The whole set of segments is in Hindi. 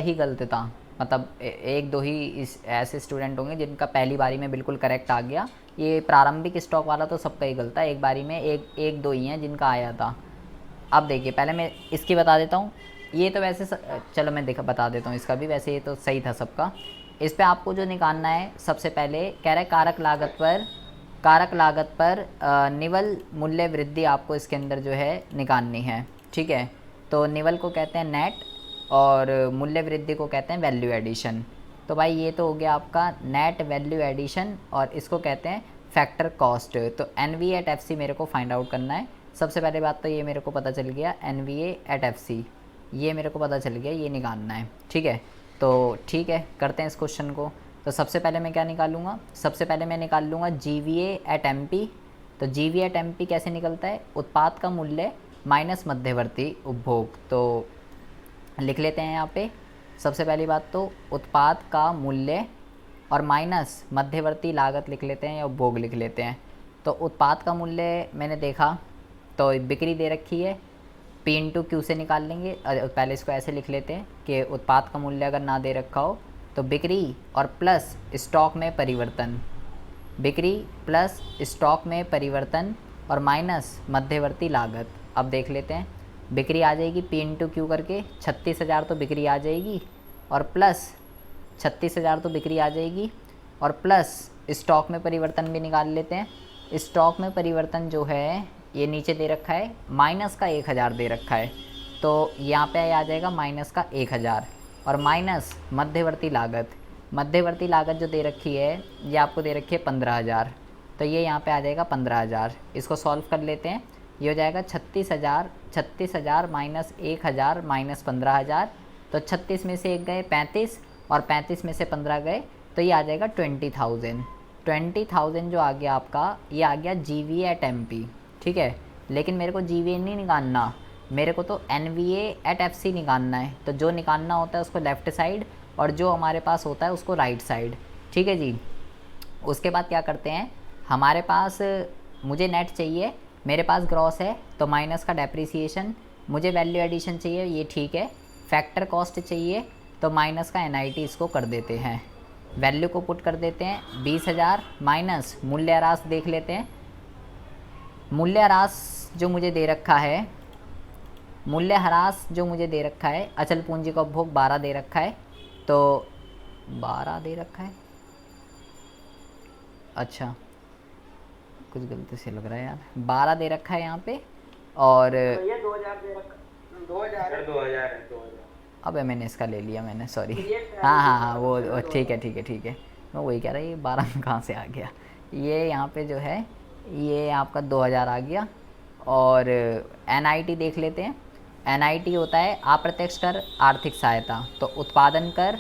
ही गलत था, मतलब एक दो ही इस ऐसे स्टूडेंट होंगे जिनका पहली बारी में बिल्कुल करेक्ट आ गया। ये प्रारंभिक स्टॉक वाला तो सबका ही गलत है, एक बारी में एक एक दो ही हैं जिनका आया था। अब देखिए पहले मैं इसकी बता देता हूँ। ये तो वैसे चलो मैं देखा बता देता हूँ इसका भी, वैसे ये तो सही था सबका। इस पे आपको जो निकालना है सबसे पहले कह रहा है कारक लागत पर निवल मूल्य वृद्धि आपको इसके अंदर जो है निकालनी है। ठीक है, तो निवल को कहते हैं नेट और मूल्य वृद्धि को कहते हैं वैल्यू एडिशन। तो भाई ये तो हो गया आपका नेट वैल्यू एडिशन और इसको कहते हैं फैक्टर कॉस्ट। तो N V at F C मेरे को फाइंड आउट करना है। सबसे पहले बात तो ये मेरे को पता चल गया N V at F C, ये मेरे को पता चल गया, ये निकालना है। ठीक है, तो ठीक है करते हैं इस क्वेश्चन को। तो सबसे पहले मैं क्या निकालूंगा, सबसे पहले मैं निकाल लूँगा जी वी एट एम पी। तो जी वी एट एम पी कैसे निकलता है, उत्पाद का मूल्य माइनस मध्यवर्ती उपभोग। तो लिख लेते हैं यहाँ पे सबसे पहली बात तो उत्पाद का मूल्य और माइनस मध्यवर्ती लागत लिख लेते हैं या उपभोग लिख लेते हैं। तो उत्पाद का मूल्य मैंने देखा तो बिक्री दे रखी है, पी इंटू क्यू से निकाल लेंगे। पहले इसको ऐसे लिख लेते हैं कि उत्पाद का मूल्य अगर ना दे रखा हो तो बिक्री और प्लस स्टॉक में परिवर्तन, बिक्री प्लस स्टॉक में परिवर्तन और माइनस मध्यवर्ती लागत। अब देख लेते हैं, बिक्री आ जाएगी पी इंटू क्यू करके 36,000 तो बिक्री आ जाएगी और प्लस 36,000 तो बिक्री आ जाएगी और प्लस स्टॉक में परिवर्तन भी निकाल लेते हैं। स्टॉक में परिवर्तन जो है ये नीचे दे रखा है माइनस का 1,000 दे रखा है, तो यहाँ पे आ जाएगा माइनस का 1,000 और माइनस मध्यवर्ती लागत जो दे रखी है ये आपको दे रखी है 15,000, तो ये यहाँ पे आ जाएगा 15,000। इसको सॉल्व कर लेते हैं, ये हो जाएगा 36,000 माइनस 1,000 माइनस 15,000। तो 36 में से 1 गए 35 और 35 में से 15 गए तो ये आ जाएगा 20,000 जो आ गया आपका, ये आ गया जी वी एट एम पी। ठीक है, लेकिन मेरे को जी वी ए नहीं निकालना, मेरे को तो N V at F C निकालना है। तो जो निकालना होता है उसको लेफ़्ट साइड और जो हमारे पास होता है उसको राइट साइड। ठीक है जी, उसके बाद क्या करते हैं, हमारे पास मुझे नेट चाहिए, मेरे पास ग्रॉस है तो माइनस का डेप्रिसिएशन, मुझे वैल्यू एडिशन चाहिए ये ठीक है, फैक्टर कॉस्ट चाहिए तो माइनस का एन इसको कर देते हैं, वैल्यू को पुट कर देते हैं 20,000 माइनस मूल्यह्रास देख लेते हैं। मूल्यह्रास जो मुझे दे रखा है, मूल्यह्रास जो मुझे दे रखा है, अचल पूंजी का उपभोग 12 दे रखा है, तो 12 दे रखा है, अच्छा कुछ गलती से लग रहा है यार, 12 दे रखा है यहाँ पे और भैया 2,000 दे रखा, 2,000 है, 2,000। अबे मैंने इसका ले लिया मैंने, सॉरी। ये हाँ प्राइवेट हाँ का हाँ मतलब है वो ना, ठीक है 2,000। ठीक है ठीक है, मैं वही कह रहा ये 12 में कहाँ से आ गया। ये यहाँ पे जो है ये आपका 2,000 आ गया और एन देख लेते हैं। एन होता है अप्रत्यक्ष कर आर्थिक सहायता, तो उत्पादन कर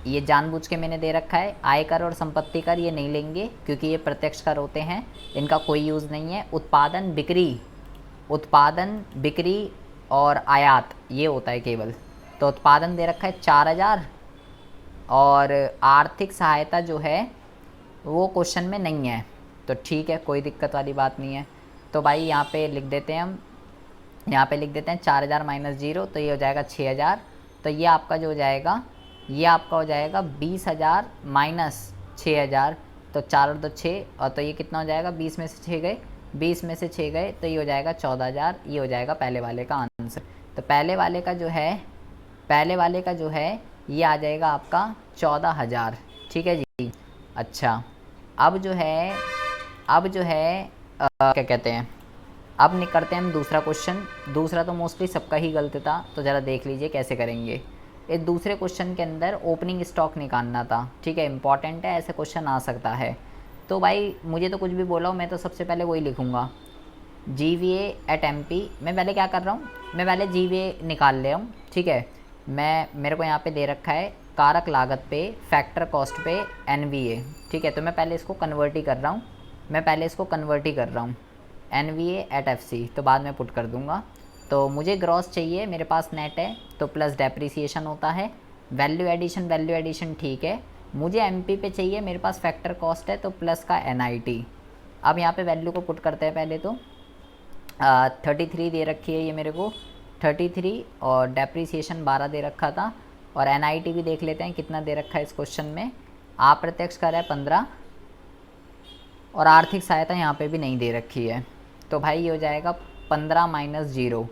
ये जानबूझ के मैंने दे रखा है, आयकर और संपत्ति कर ये नहीं लेंगे क्योंकि ये प्रत्यक्ष कर होते हैं, इनका कोई यूज़ नहीं है। उत्पादन बिक्री और आयात ये होता है केवल। तो उत्पादन दे रखा है 4,000 और आर्थिक सहायता जो है वो क्वेश्चन में नहीं है, तो ठीक है कोई दिक्कत वाली बात नहीं है। तो भाई यहाँ पे लिख देते हैं हम, यहाँ पे लिख देते हैं 4,000 माइनस 0 तो ये हो जाएगा 6,000। तो ये आपका जो हो जाएगा, ये आपका हो जाएगा 20,000 माइनस 6,000, तो 4 और 2 6 और तो ये कितना हो जाएगा, 20 में से 6 गए, 20 में से 6 गए तो ये हो जाएगा 14,000। ये हो जाएगा पहले वाले का आंसर। तो पहले वाले का जो है ये आ जाएगा आपका 14,000। ठीक है जी। अच्छा अब जो है क्या कहते हैं, अब करते हैं हम दूसरा क्वेश्चन। दूसरा तो मोस्टली सबका ही गलत था, तो ज़रा देख लीजिए कैसे करेंगे। इस दूसरे क्वेश्चन के अंदर ओपनिंग स्टॉक निकालना था। ठीक है, इंपॉर्टेंट है, ऐसे क्वेश्चन आ सकता है। तो भाई मुझे तो कुछ भी बोला हो, मैं तो सबसे पहले वही लिखूँगा G V A eight M P. मैं पहले क्या कर रहा हूँ, मैं पहले जी वी ए निकाल ले रहा हूँ। ठीक है, मेरे को यहाँ पे दे रखा है कारक लागत पे, फैक्टर कॉस्ट पे एन वी ए। ठीक है, तो मैं पहले इसको कन्वर्ट ही कर रहा हूँ, N V A at F C, तो बाद में पुट कर दूँगा। तो मुझे ग्रॉस चाहिए, मेरे पास नेट है तो प्लस डेप्रीसिएशन होता है, वैल्यू एडिशन ठीक है। मुझे एम पी पे चाहिए, मेरे पास फैक्टर कॉस्ट है तो प्लस का एन आई टी। अब यहाँ पे वैल्यू को पुट करते हैं पहले तो 33 दे रखी है ये मेरे को, 33 और डेप्रीसिएशन 12 दे रखा था, और NIT भी देख लेते हैं कितना दे रखा है इस क्वेश्चन में। अप्रत्यक्ष कर है 15 और आर्थिक सहायता यहाँ पे भी नहीं दे रखी है। तो भाई ये हो जाएगा 15 माइनस 0,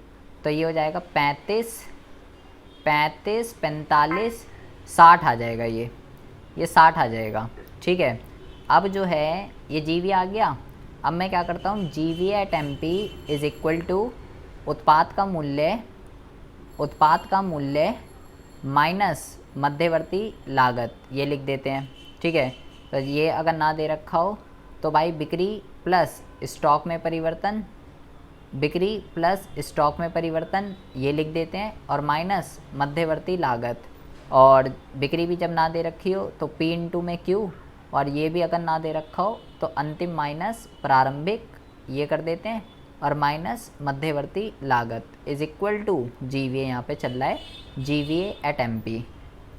तो ये हो जाएगा 35, 45 60 आ जाएगा, ये 60 आ जाएगा। ठीक है, अब जो है ये GVA आ गया। अब मैं क्या करता हूँ, GVA at MP is equal to उत्पाद का मूल्य माइनस मध्यवर्ती लागत, ये लिख देते हैं। ठीक है, तो ये अगर ना दे रखा हो तो भाई बिक्री प्लस स्टॉक में परिवर्तन, ये लिख देते हैं, और माइनस मध्यवर्ती लागत। और बिक्री भी जब ना दे रखी हो तो P इंटू में Q, और ये भी अगर ना दे रखा हो तो अंतिम माइनस प्रारंभिक, ये कर देते हैं, और माइनस मध्यवर्ती लागत इज इक्वल टू GVA, यहाँ पे चल रहा है GVA एट MP।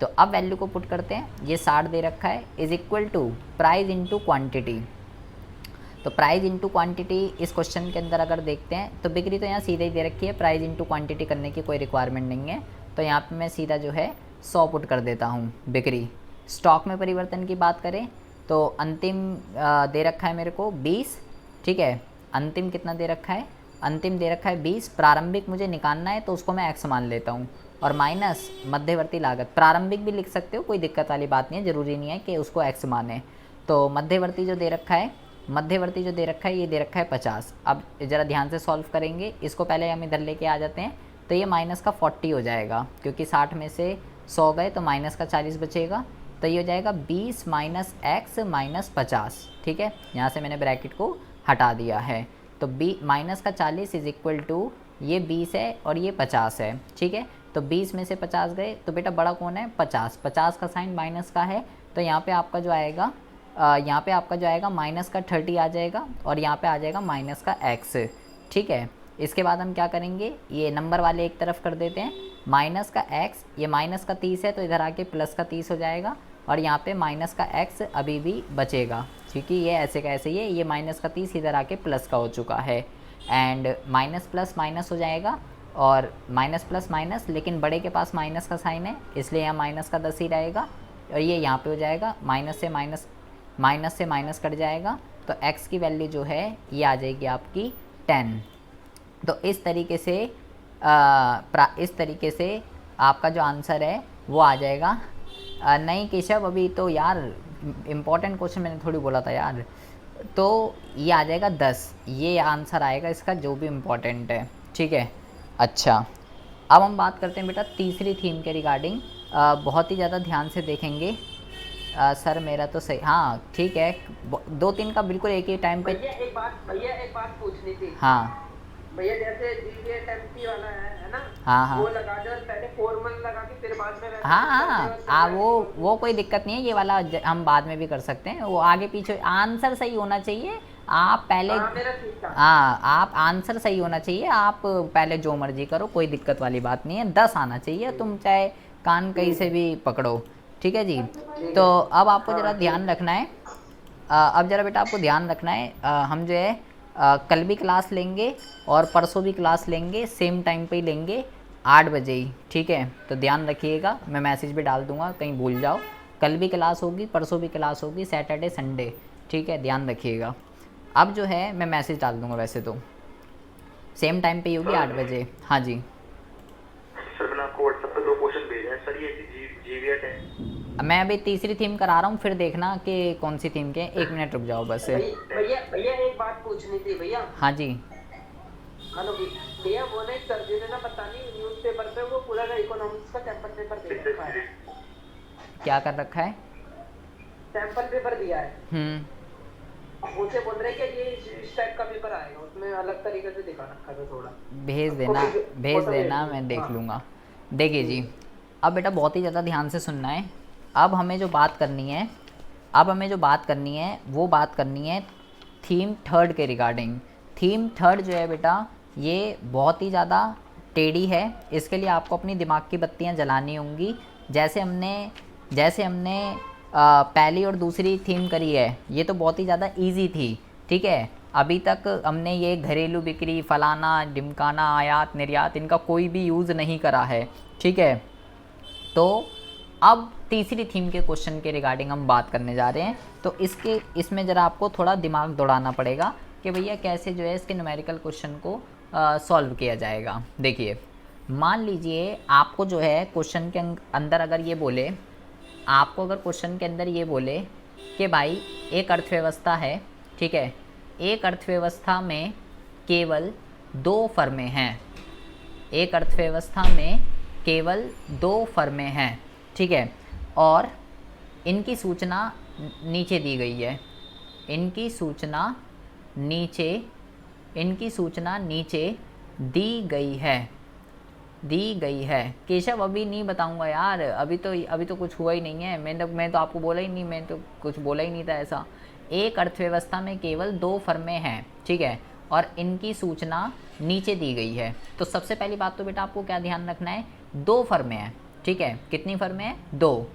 तो अब वैल्यू को पुट करते हैं, ये 60 दे रखा है, is equal to price into quantity. तो प्राइस इंटू क्वांटिटी इस क्वेश्चन के अंदर अगर देखते हैं तो बिक्री तो यहाँ सीधे ही दे रखी है, प्राइस इंटू क्वांटिटी करने की कोई रिक्वायरमेंट नहीं है। तो यहाँ पे मैं सीधा जो है 100 पुट कर देता हूँ बिक्री। स्टॉक में परिवर्तन की बात करें तो अंतिम दे रखा है मेरे को 20। ठीक है, अंतिम कितना दे रखा है, अंतिम दे रखा है 20। प्रारंभिक मुझे निकालना है तो उसको मैं x मान लेता हूँ, और माइनस मध्यवर्ती लागत, प्रारंभिक भी लिख सकते हो, कोई दिक्कत वाली बात नहीं है, ज़रूरी नहीं है कि उसको x माने। तो मध्यवर्ती जो दे रखा है, ये दे रखा है 50। अब ज़रा ध्यान से सॉल्व करेंगे, इसको पहले हम इधर लेके आ जाते हैं। तो ये माइनस का 40 हो जाएगा, क्योंकि 60 में से 100 गए तो माइनस का 40 बचेगा। तो ये हो जाएगा 20 माइनस x माइनस 50। ठीक है, यहाँ से मैंने ब्रैकेट को हटा दिया है। तो माइनस का 40 इज इक्वल टू ये 20 है और ये 50 है। ठीक है, तो 20 में से 50 गए तो बेटा बड़ा कौन है, 50। 50 का साइन माइनस का है, तो यहाँ पे आपका जो आएगा माइनस का 30 आ जाएगा, और यहाँ पे आ जाएगा माइनस का x। ठीक है, इसके बाद हम क्या करेंगे, ये नंबर वाले एक तरफ कर देते हैं, माइनस का x, ये माइनस का 30 है तो इधर आके प्लस का 30 हो जाएगा, और यहाँ पे माइनस का x अभी भी बचेगा, क्योंकि ये ऐसे का ऐसे ही है, ये माइनस का 30 इधर आके प्लस का हो चुका है। एंड माइनस प्लस माइनस हो जाएगा, और माइनस प्लस माइनस, लेकिन बड़े के पास माइनस का साइन है इसलिए यहाँ माइनस का 10 ही रहेगा, और ये यहाँ पे हो जाएगा माइनस से माइनस कट जाएगा, तो x की वैल्यू जो है ये आ जाएगी आपकी 10। तो इस तरीके से आपका जो आंसर है वो आ जाएगा। नहीं केशव, अभी तो यार इम्पॉर्टेंट क्वेश्चन मैंने थोड़ी बोला था यार। तो ये आ जाएगा 10, ये आंसर आएगा इसका जो भी इम्पोर्टेंट है। ठीक है, अच्छा अब हम बात करते हैं बेटा तीसरी थीम के रिगार्डिंग। बहुत ही ज़्यादा ध्यान से देखेंगे। सर मेरा तो सही, हाँ ठीक है, 2-3 का बिल्कुल एक ही टाइम पे। भैया एक बात पूछनी थी। हाँ भैया, जैसे GVA टेम्पी वाला है ना, हाँ वो लगा दो, पहले फॉर्मल लगा के फिर बाद में हाँ वो कोई दिक्कत नहीं है, ये वाला हम बाद में भी कर सकते हैं, वो आगे पीछे आंसर सही होना चाहिए। आप पहले आप आंसर सही होना चाहिए, आप पहले जो मर्जी करो, कोई दिक्कत वाली बात नहीं है। 10 आना चाहिए, तुम चाहे कान कहीं से भी पकड़ो। ठीक है जी, तो अब आपको ज़रा ध्यान रखना है, अब ज़रा बेटा आपको ध्यान रखना है, हम जो है कल भी क्लास लेंगे और परसों भी क्लास लेंगे, सेम टाइम पे ही लेंगे, 8 बजे ही। ठीक है, तो ध्यान रखिएगा, मैं मैसेज भी डाल दूंगा, कहीं भूल जाओ। कल भी क्लास होगी, परसों भी क्लास होगी, सैटरडे संडे। ठीक है, ध्यान रखिएगा। अब जो है मैं मैसेज डाल दूंगा, वैसे तो सेम टाइम पे ही होगी 8 बजे। हाँ जी सर, मैंने आपको व्हाट्सएप पे 2 क्वेश्चन भेजे हैं सर, ये GVA है। मैं अभी तीसरी थीम करा रहा हूँ, फिर देखना कि कौन सी थीम के। 1 मिनट रुक जाओ बस। भैया एक बात पूछनी थी भैया। हाँ जी, हेलो भैया, वो नहीं सर जी ने ना पता नहीं न्यूज़पेपर पे वो पूरा इकोनॉमिक्स का सैंपल पेपर दे रखा है। क्या कर रखा है? सैंपल पेपर दिया है। मुझे बोल रहे कि ये इस टाइप का पेपर आएगा, उसमें अलग तरीके से दिखा रखा है थोड़ा। भेज देना, मैं देख लूँगा। देखिए जी, अब बेटा बहुत ही ज़्यादा ध्यान से सुनना है। अब हमें जो बात करनी है, वो बात करनी है थीम 3 के रिगार्डिंग। थीम 3 जो है बेटा, ये बहुत ही ज़्यादा टेढ़ी है, इसके लिए आपको अपनी दिमाग की बत्तियां जलानी होंगी। जैसे हमने पहली और दूसरी थीम करी है, ये तो बहुत ही ज़्यादा इजी थी। ठीक है, अभी तक हमने ये घरेलू बिक्री, फलाना ढिमकाना, आयात निर्यात, इनका कोई भी यूज़ नहीं करा है। ठीक है, तो अब तीसरी थीम के क्वेश्चन के रिगार्डिंग हम बात करने जा रहे हैं। तो इसमें ज़रा आपको थोड़ा दिमाग दौड़ाना पड़ेगा कि भैया कैसे जो है इसके न्यूमेरिकल क्वेश्चन को सॉल्व किया जाएगा। देखिए, मान लीजिए आपको जो है क्वेश्चन के अंदर अगर ये बोले, आपको अगर क्वेश्चन के अंदर ये बोले कि भाई एक अर्थव्यवस्था है, ठीक है, एक अर्थव्यवस्था में केवल 2 फर्में हैं, एक अर्थव्यवस्था में केवल 2 फर्में हैं, ठीक है, और इनकी सूचना नीचे दी गई है, इनकी सूचना नीचे दी गई है। केशव अभी नहीं बताऊंगा यार, अभी तो कुछ हुआ ही नहीं है, मैं तो आपको बोला ही नहीं, मैं तो कुछ बोला ही नहीं था ऐसा। एक अर्थव्यवस्था में केवल 2 फर्में हैं, ठीक है, और इनकी सूचना नीचे दी गई है। तो सबसे पहली बात तो बेटा आपको क्या ध्यान रखना है, 2 फर्में हैं, ठीक है, कितनी फर्में हैं, 2।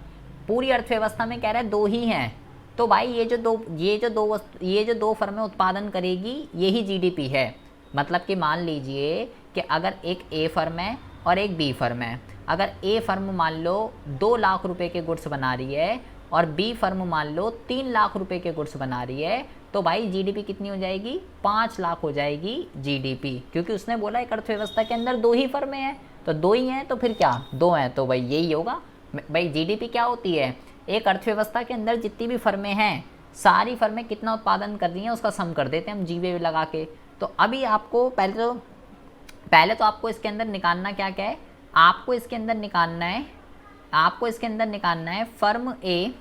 पूरी अर्थव्यवस्था में कह रहा है 2 ही हैं, तो भाई ये जो दो फर्में उत्पादन करेगी यही जीडीपी है। मतलब कि मान लीजिए कि अगर एक ए फर्म है और एक बी फर्म है, अगर ए फर्म मान लो 2 लाख रुपए के गुड्स बना रही है और बी फर्म मान लो 3 लाख रुपए के गुड्स बना रही है, तो भाई जीडीपी कितनी हो जाएगी, 5 लाख हो जाएगी जीडीपी, क्योंकि उसने बोला एक अर्थव्यवस्था के अंदर 2 ही फर्में हैं, तो 2 ही हैं, तो फिर क्या 2 हैं, तो भाई यही होगा। भाई जीडीपी क्या होती है, एक अर्थव्यवस्था के अंदर जितनी भी फर्में हैं सारी फर्में कितना उत्पादन कर रही हैं उसका सम कर देते हैं हम जीवे लगा के। तो अभी आपको पहले तो आपको इसके अंदर निकालना क्या है, आपको इसके अंदर निकालना है फर्म ए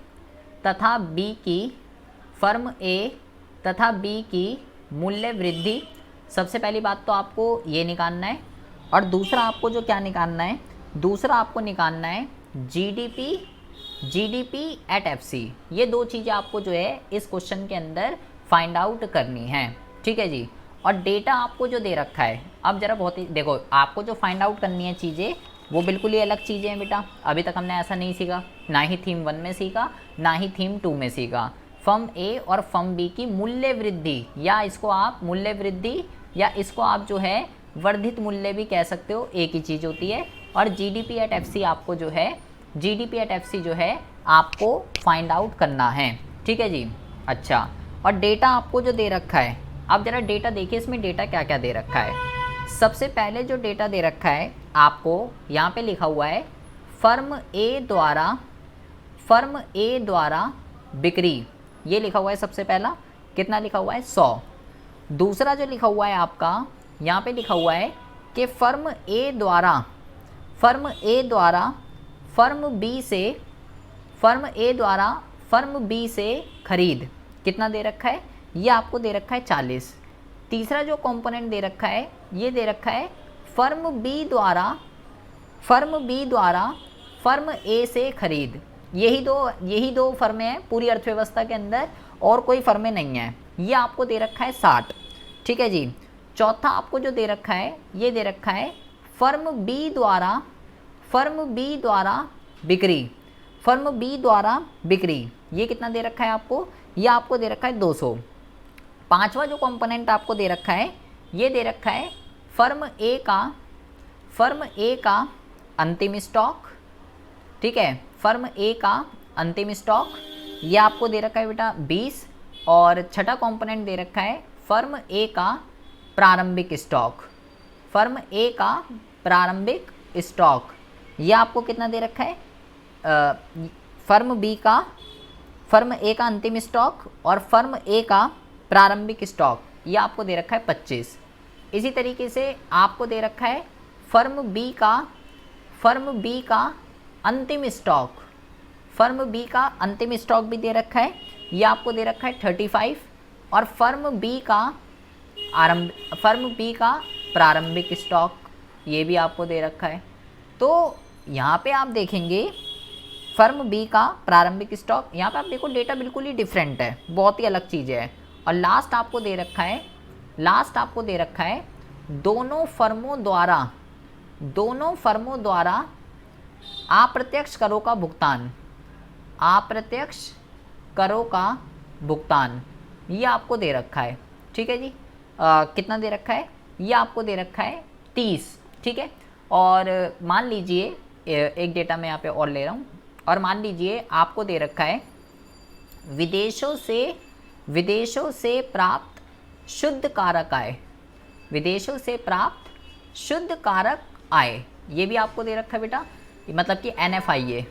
तथा बी की मूल्य वृद्धि। सबसे पहली बात तो आपको ये निकालना है, और दूसरा आपको जो क्या निकालना है, दूसरा आपको निकालना है जीडीपी एट एफसी। ये 2 चीज़ें आपको जो है इस क्वेश्चन के अंदर फाइंड आउट करनी है, ठीक है जी। और डेटा आपको जो दे रखा है, अब ज़रा बहुत ही देखो, आपको जो फाइंड आउट करनी है चीज़ें वो बिल्कुल ही अलग चीज़ें हैं बेटा। अभी तक हमने ऐसा नहीं सीखा, ना ही थीम 1 में सीखा, ना ही थीम 2 में सीखा। फर्म ए और फर्म बी की मूल्य वृद्धि, या इसको आप मूल्य वृद्धि या इसको आप जो है वर्धित मूल्य भी कह सकते हो, एक ही चीज़ होती है। और जीडीपी एट एफसी आपको जो है आपको फाइंड आउट करना है, ठीक है जी। अच्छा, और डेटा आपको जो दे रखा है, अब ज़रा डेटा देखिए इसमें डेटा क्या क्या दे रखा है। सबसे पहले जो डेटा दे रखा है आपको यहाँ पे लिखा हुआ है फर्म ए द्वारा बिक्री, ये लिखा हुआ है सबसे पहला, कितना लिखा हुआ है 100। दूसरा जो लिखा हुआ है आपका यहाँ पे लिखा हुआ है कि फर्म ए द्वारा फर्म बी से खरीद, कितना दे रखा है, ये आपको दे रखा है 40। तीसरा जो कंपोनेंट दे रखा है ये दे रखा है फर्म बी द्वारा फर्म ए से खरीद। यही दो फर्में हैं पूरी अर्थव्यवस्था के अंदर, और कोई फर्में नहीं हैं। ये आपको दे रखा है 60, ठीक है जी। चौथा आपको जो दे रखा है ये दे रखा है फर्म बी द्वारा बिक्री, ये कितना दे रखा है आपको, ये आपको दे रखा है 200। पांचवा जो कंपोनेंट आपको दे रखा है ये दे रखा है फर्म ए का अंतिम स्टॉक, ठीक है, फर्म ए का अंतिम स्टॉक, ये आपको दे रखा है बेटा 20। और छठा कंपोनेंट दे रखा है फर्म ए का प्रारंभिक स्टॉक, ये आपको कितना दे रखा है, फर्म ए का अंतिम स्टॉक और फर्म ए का प्रारंभिक स्टॉक, ये आपको दे रखा है 25। इसी तरीके से आपको दे रखा है फर्म बी का अंतिम स्टॉक भी दे रखा है, ये आपको दे रखा है 35। और फर्म बी का प्रारंभिक स्टॉक, ये भी आपको दे रखा है। तो यहाँ पे आप देखेंगे फर्म बी का प्रारंभिक स्टॉक, यहाँ पे आप देखो डेटा बिल्कुल ही डिफरेंट है, बहुत ही अलग चीज़ है। और लास्ट आपको दे रखा है दोनों फर्मों द्वारा अप्रत्यक्ष करों का भुगतान, ये आपको दे रखा है, ठीक है जी। कितना दे रखा है, ये आपको दे रखा है 30, ठीक है। और मान लीजिए एक डेटा मैं यहाँ पे और ले रहा हूँ, और मान लीजिए आपको दे रखा है विदेशों से प्राप्त शुद्ध कारक आय, विदेशों से प्राप्त शुद्ध कारक आय, ये भी आपको दे रखा है बेटा, मतलब कि NFIA,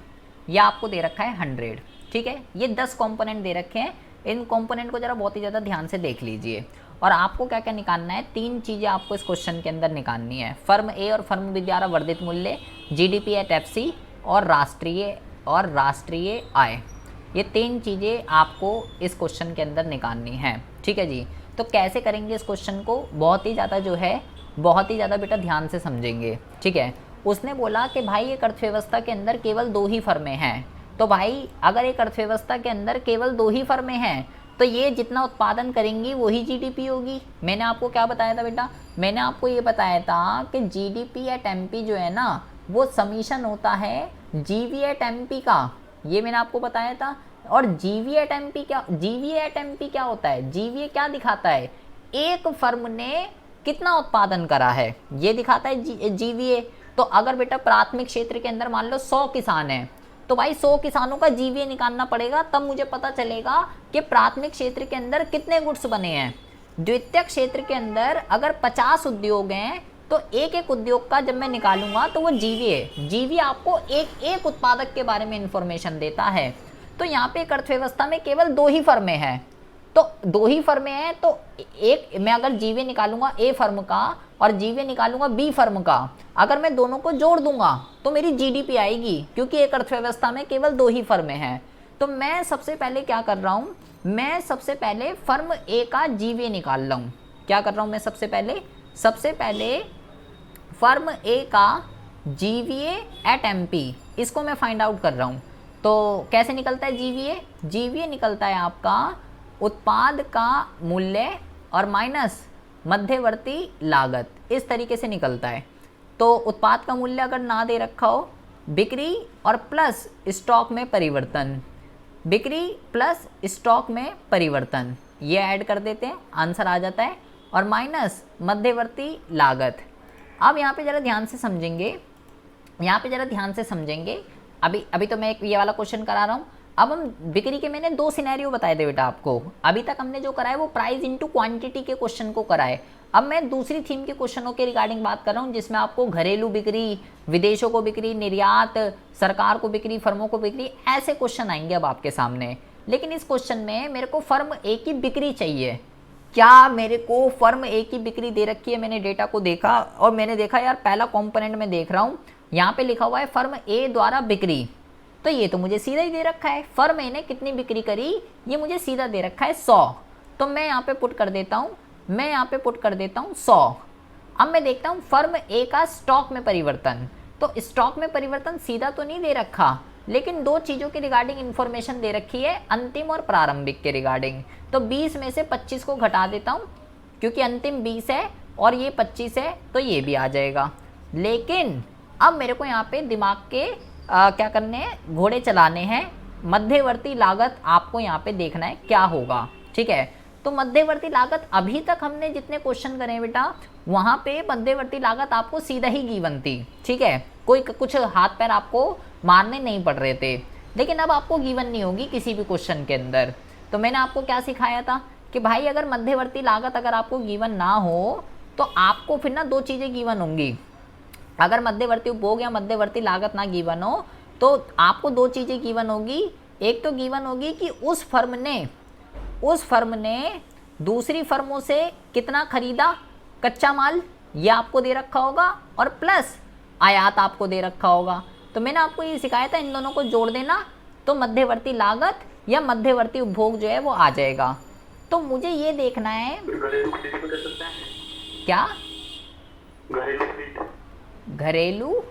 ये आपको दे रखा है 100। ठीक है, ये 10 कंपोनेंट दे रखे हैं। इन कंपोनेंट को जरा बहुत ही ज़्यादा ध्यान से देख लीजिए। और आपको क्या क्या निकालना है, 3 चीज़ें आपको इस क्वेश्चन के अंदर निकालनी है। फर्म ए और फर्म बी द्वारा वर्धित मूल्य, GDP एट FC और राष्ट्रीय आय, ये 3 चीज़ें आपको इस क्वेश्चन के अंदर निकालनी है। ठीक है जी, तो कैसे करेंगे इस क्वेश्चन को, बहुत ही ज़्यादा बेटा ध्यान से समझेंगे। ठीक है, उसने बोला कि भाई एक अर्थव्यवस्था के अंदर केवल 2 ही फर्में हैं। तो भाई अगर एक अर्थव्यवस्था के अंदर केवल 2 ही फर्में हैं तो ये जितना उत्पादन करेंगी वही GDP होगी। मैंने आपको क्या बताया था बेटा, मैंने आपको ये बताया था कि GDP एट MP जो है ना, वो समीशन होता है GV एट MP का, ये मैंने आपको बताया था। और GV एट MP क्या होता है, GVA क्या दिखाता है, एक फर्म ने कितना उत्पादन करा है, ये दिखाता है GVA। तो अगर बेटा प्राथमिक क्षेत्र के अंदर मान लो 100 किसान हैं, तो भाई 100 किसानों का GVA निकालना पड़ेगा, तब मुझे पता चलेगा कि प्राथमिक क्षेत्र के अंदर कितने गुड्स बने हैं। द्वितीयक क्षेत्र के अंदर अगर 50 उद्योग हैं तो एक एक उद्योग का जब मैं निकालूंगा तो वो GVA आपको एक उत्पादक के बारे में इंफॉर्मेशन देता है। तो यहाँ पे एक अर्थव्यवस्था में केवल 2 ही फर्में हैं, तो 2 ही फर्में हैं, तो एक मैं अगर GVA निकालूंगा A फर्म का और GVA निकालूंगा B फर्म का, अगर मैं दोनों को जोड़ दूंगा तो मेरी GDP आएगी, क्योंकि एक अर्थव्यवस्था में केवल 2 ही फर्में हैं। तो मैं सबसे पहले क्या कर रहा हूँ, मैं सबसे पहले फर्म A का GVA निकाल रहा हूँ। क्या कर रहा हूँ मैं, सबसे पहले फर्म A का GVA एट MP, इसको मैं फाइंड आउट कर रहा हूँ। तो कैसे निकलता है GVA निकलता है आपका उत्पाद का मूल्य और माइनस मध्यवर्ती लागत, इस तरीके से निकलता है। तो उत्पाद का मूल्य अगर ना दे रखा हो, बिक्री और प्लस स्टॉक में परिवर्तन, ये ऐड कर देते हैं, आंसर आ जाता है, और माइनस मध्यवर्ती लागत। अब यहाँ पे ज़रा ध्यान से समझेंगे, अभी तो मैं एक ये वाला क्वेश्चन करा रहा हूँ। अब हम बिक्री के मैंने 2 सिनेरियो बताए थे बेटा आपको, अभी तक हमने जो करा है वो प्राइस इनटू क्वांटिटी के क्वेश्चन को करा है। अब मैं दूसरी थीम के क्वेश्चनों के रिगार्डिंग बात कर रहा हूँ, जिसमें आपको घरेलू बिक्री, विदेशों को बिक्री, निर्यात, सरकार को बिक्री, फर्मों को बिक्री, ऐसे क्वेश्चन आएंगे अब आपके सामने। लेकिन इस क्वेश्चन में मेरे को फर्म ए की बिक्री चाहिए। क्या मेरे को फर्म ए की बिक्री दे रखी है, मैंने डेटा को देखा और मैंने देखा यार पहला कॉम्पोनेंट में देख रहा हूँ, यहाँ पे लिखा हुआ है फर्म ए द्वारा बिक्री, तो ये तो मुझे सीधा ही दे रखा है। फर्म ए ने कितनी बिक्री करी, ये मुझे सीधा दे रखा है 100, तो मैं यहाँ पे पुट कर देता हूँ 100। अब मैं देखता हूँ फर्म ए का स्टॉक में परिवर्तन, तो स्टॉक में परिवर्तन सीधा तो नहीं दे रखा, लेकिन 2 चीज़ों के रिगार्डिंग इन्फॉर्मेशन दे रखी है, अंतिम और प्रारंभिक के रिगार्डिंग। तो 20 में से 25 को घटा देता हूँ, क्योंकि अंतिम 20 है और ये 25 है, तो ये भी आ जाएगा। लेकिन अब मेरे को यहाँ पे दिमाग के क्या करने हैं, घोड़े चलाने हैं। मध्यवर्ती लागत आपको यहाँ पे देखना है क्या होगा। ठीक है, तो मध्यवर्ती लागत अभी तक हमने जितने क्वेश्चन करे हैं बेटा, वहाँ पे मध्यवर्ती लागत आपको सीधा ही गिवन थी। ठीक है, कोई कुछ हाथ पैर आपको मारने नहीं पड़ रहे थे, लेकिन अब आपको गिवन नहीं होगी किसी भी क्वेश्चन के अंदर। तो मैंने आपको क्या सिखाया था कि भाई अगर मध्यवर्ती लागत अगर आपको गिवन ना हो तो आपको फिर ना 2 चीज़ें गिवन होंगी। अगर मध्यवर्ती उपभोग या मध्यवर्ती लागत ना गिवन हो तो आपको 2 चीज़ें गिवन होगी। एक तो गिवन होगी कि उस फर्म ने दूसरी फर्मों से कितना खरीदा कच्चा माल, ये आपको दे रखा होगा, और प्लस आयात आपको दे रखा होगा। तो मैंने आपको ये सिखाया था इन दोनों को जोड़ देना, तो मध्यवर्ती लागत या मध्यवर्ती उपभोग जो है वो आ जाएगा। तो मुझे ये देखना है क्या, घरेलू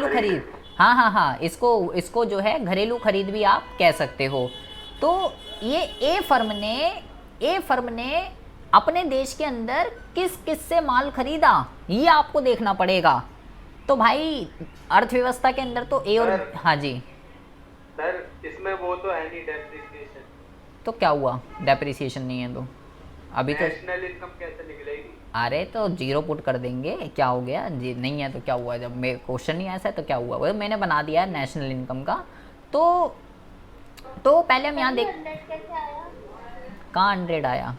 खरीद, हाँ, इसको जो है घरेलू खरीद भी आप कह सकते हो। तो ये ए फर्म ने अपने देश के अंदर किस से माल खरीदा, ये आपको देखना पड़ेगा। तो भाई अर्थव्यवस्था के अंदर तो ए और, हाँ जी सर, इसमें वो तो है नहीं डेप्रिसिएशन। तो क्या हुआ, डेप्रिसिएशन नहीं है तो अभी तो नेशनल इनकम कैसे निकलेगी? अरे तो जीरो पुट कर देंगे, क्या हो गया जी, नहीं है तो क्या हुआ, जब मैं क्वेश्चन ही ऐसा है तो क्या हुआ, वो मैंने बना दिया है नेशनल इनकम का। तो पहले हम यहाँ देख, 100 कैसे आया? कहाँ 100 आया,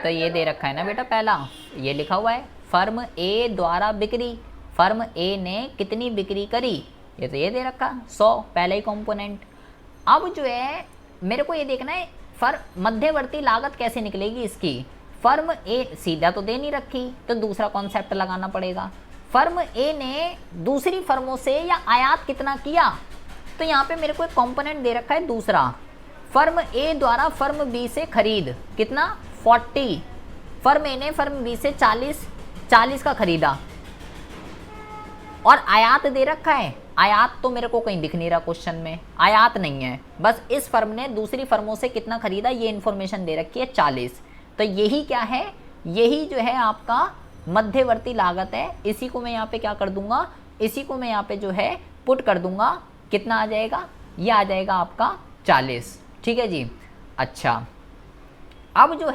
ये दे रखा है ना बेटा, पहला ये लिखा हुआ है फर्म ए द्वारा बिक्री, फर्म ए ने कितनी बिक्री करी, ये तो ये दे रखा 100, पहला ही कंपोनेंट। अब जो है मेरे को ये देखना है मध्यवर्ती लागत कैसे निकलेगी इसकी। फर्म ए सीधा तो दे नहीं रखी, तो दूसरा कॉन्सेप्ट लगाना पड़ेगा। फर्म ए ने दूसरी फर्मों से या आयात कितना किया, तो यहाँ पे मेरे को एक कंपोनेंट दे रखा है दूसरा, फर्म ए द्वारा फर्म बी से खरीद कितना 40, फर्म ए ने फर्म बी से 40 का खरीदा, और आयात दे रखा है, आयात तो मेरे को कहीं दिख नहीं रहा क्वेश्चन में, आयात नहीं है, बस इस फर्म ने दूसरी फर्मों से कितना खरीदा ये इन्फॉर्मेशन दे रखी है 40। तो यही क्या है, यही जो है आपका मध्यवर्ती लागत है। इसी को मैं यहाँ पे क्या कर दूंगा, इसी को मैं यहाँ पे जो है पुट कर दूंगा, कितना आ जाएगा, ये आ जाएगा आपका 40। ठीक है जी। अच्छा अब जो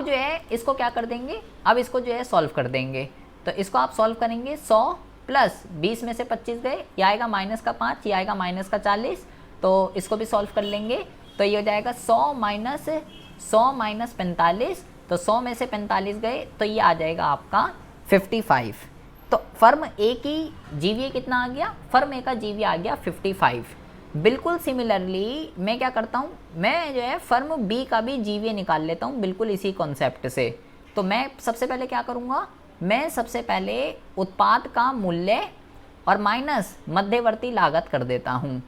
है इसको क्या कर देंगे, अब इसको जो है सॉल्व कर देंगे। तो इसको आप सॉल्व करेंगे 100 प्लस 20 में से 25 गए, ये आएगा माइनस का 5, ये आएगा माइनस का 40, तो इसको भी सॉल्व कर लेंगे। तो ये हो जाएगा 100 माइनस 45, तो 100 में से 45 गए तो ये आ जाएगा आपका 55। तो फर्म ए की जीवीए कितना आ गया, फर्म ए का जीवीए आ गया 55। बिल्कुल सिमिलरली मैं क्या करता हूँ, मैं जो है फर्म बी का भी जीवीए निकाल लेता हूँ बिल्कुल इसी कॉन्सेप्ट से। तो मैं सबसे पहले क्या करूँगा, मैं सबसे पहले उत्पाद का मूल्य और माइनस मध्यवर्ती लागत कर देता हूँ,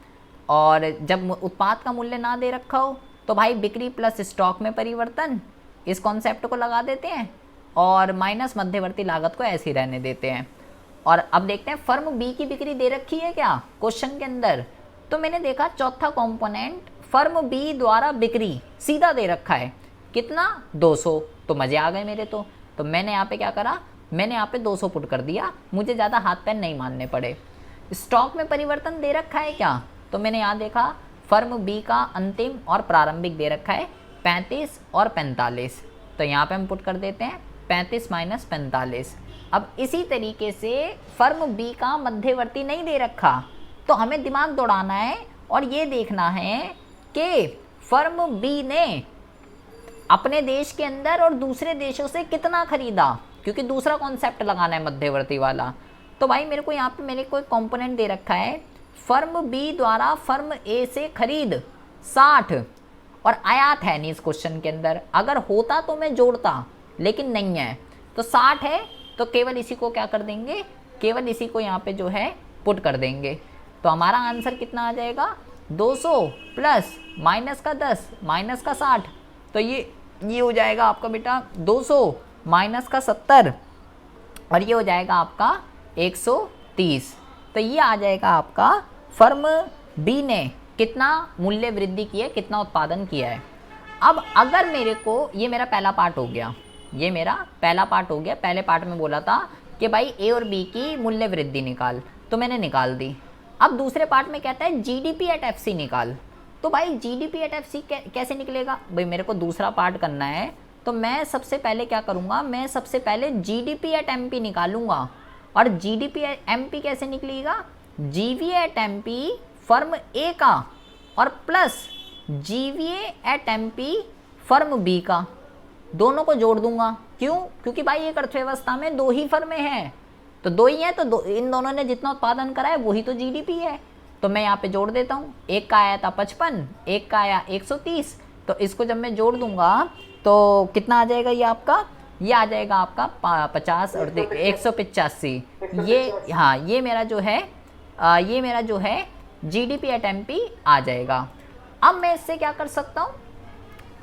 और जब उत्पाद का मूल्य ना दे रखा हो तो भाई बिक्री प्लस स्टॉक में परिवर्तन, इस कॉन्सेप्ट को लगा देते हैं, और माइनस मध्यवर्ती लागत को ऐसे ही रहने देते हैं। और अब देखते हैं फर्म बी की बिक्री दे रखी है क्या क्वेश्चन के अंदर, तो मैंने देखा चौथा कंपोनेंट फर्म बी द्वारा बिक्री सीधा दे रखा है कितना 200, तो मजे आ गए मेरे। तो मैंने यहाँ पे क्या करा, मैंने यहाँ पे 200 पुट कर दिया, मुझे ज़्यादा हाथ पैर नहीं मारने पड़े। स्टॉक में परिवर्तन दे रखा है क्या, तो मैंने यहाँ देखा फर्म बी का अंतिम और प्रारंभिक दे रखा है 35 और 45, तो यहाँ पे हम पुट कर देते हैं 35 माइनस 45। अब इसी तरीके से फर्म बी का मध्यवर्ती नहीं दे रखा, तो हमें दिमाग दौड़ाना है और ये देखना है कि फर्म बी ने अपने देश के अंदर और दूसरे देशों से कितना खरीदा, क्योंकि दूसरा कॉन्सेप्ट लगाना है मध्यवर्ती वाला। तो भाई मेरे को यहाँ पे मेरे को एक कंपोनेंट दे रखा है फर्म बी द्वारा फर्म ए से खरीद 60, और आयात है नहीं इस क्वेश्चन के अंदर, अगर होता तो मैं जोड़ता लेकिन नहीं है, तो 60 है, तो केवल इसी को क्या कर देंगे, केवल इसी को यहाँ पे जो है पुट कर देंगे। तो हमारा आंसर कितना आ जाएगा 200 प्लस माइनस का 10 माइनस का 60, तो ये हो जाएगा आपका बेटा 200 माइनस का 70, और ये हो जाएगा आपका 130। तो ये आ जाएगा आपका फर्म बी ने कितना मूल्य वृद्धि की है, कितना उत्पादन किया है। अब अगर मेरे को, ये मेरा पहला पार्ट हो गया, ये मेरा पहला पार्ट हो गया। पहले पार्ट में बोला था कि भाई ए और बी की मूल्य वृद्धि निकाल, तो मैंने निकाल दी। अब दूसरे पार्ट में कहता है जीडीपी एट एफसी निकाल, तो भाई जीडीपी एट एफसी कैसे निकलेगा, भाई मेरे को दूसरा पार्ट करना है, तो मैं सबसे पहले क्या करूँगा, मैं सबसे पहले जीडीपी एट एमपी निकालूंगा। और जीडीपी एट एमपी कैसे निकलेगा, GVA at MP firm A का और plus GVA at MP firm B का, दोनों को जोड़ दूंगा। क्यों, क्योंकि भाई एक अर्थव्यवस्था में 2 ही फर्में हैं, तो 2 ही हैं, तो इन दोनों ने जितना उत्पादन करा है वही तो जीडीपी है। तो मैं यहाँ पे जोड़ देता हूँ, एक का आया था 55, एक का आया 130, तो इसको जब मैं जोड़ दूंगा तो कितना आ जाएगा, ये आपका, ये आ जाएगा आपका 50 और 185। ये हाँ, ये मेरा जो है जीडीपी एट एमपी आ जाएगा। अब मैं इससे क्या कर सकता हूँ,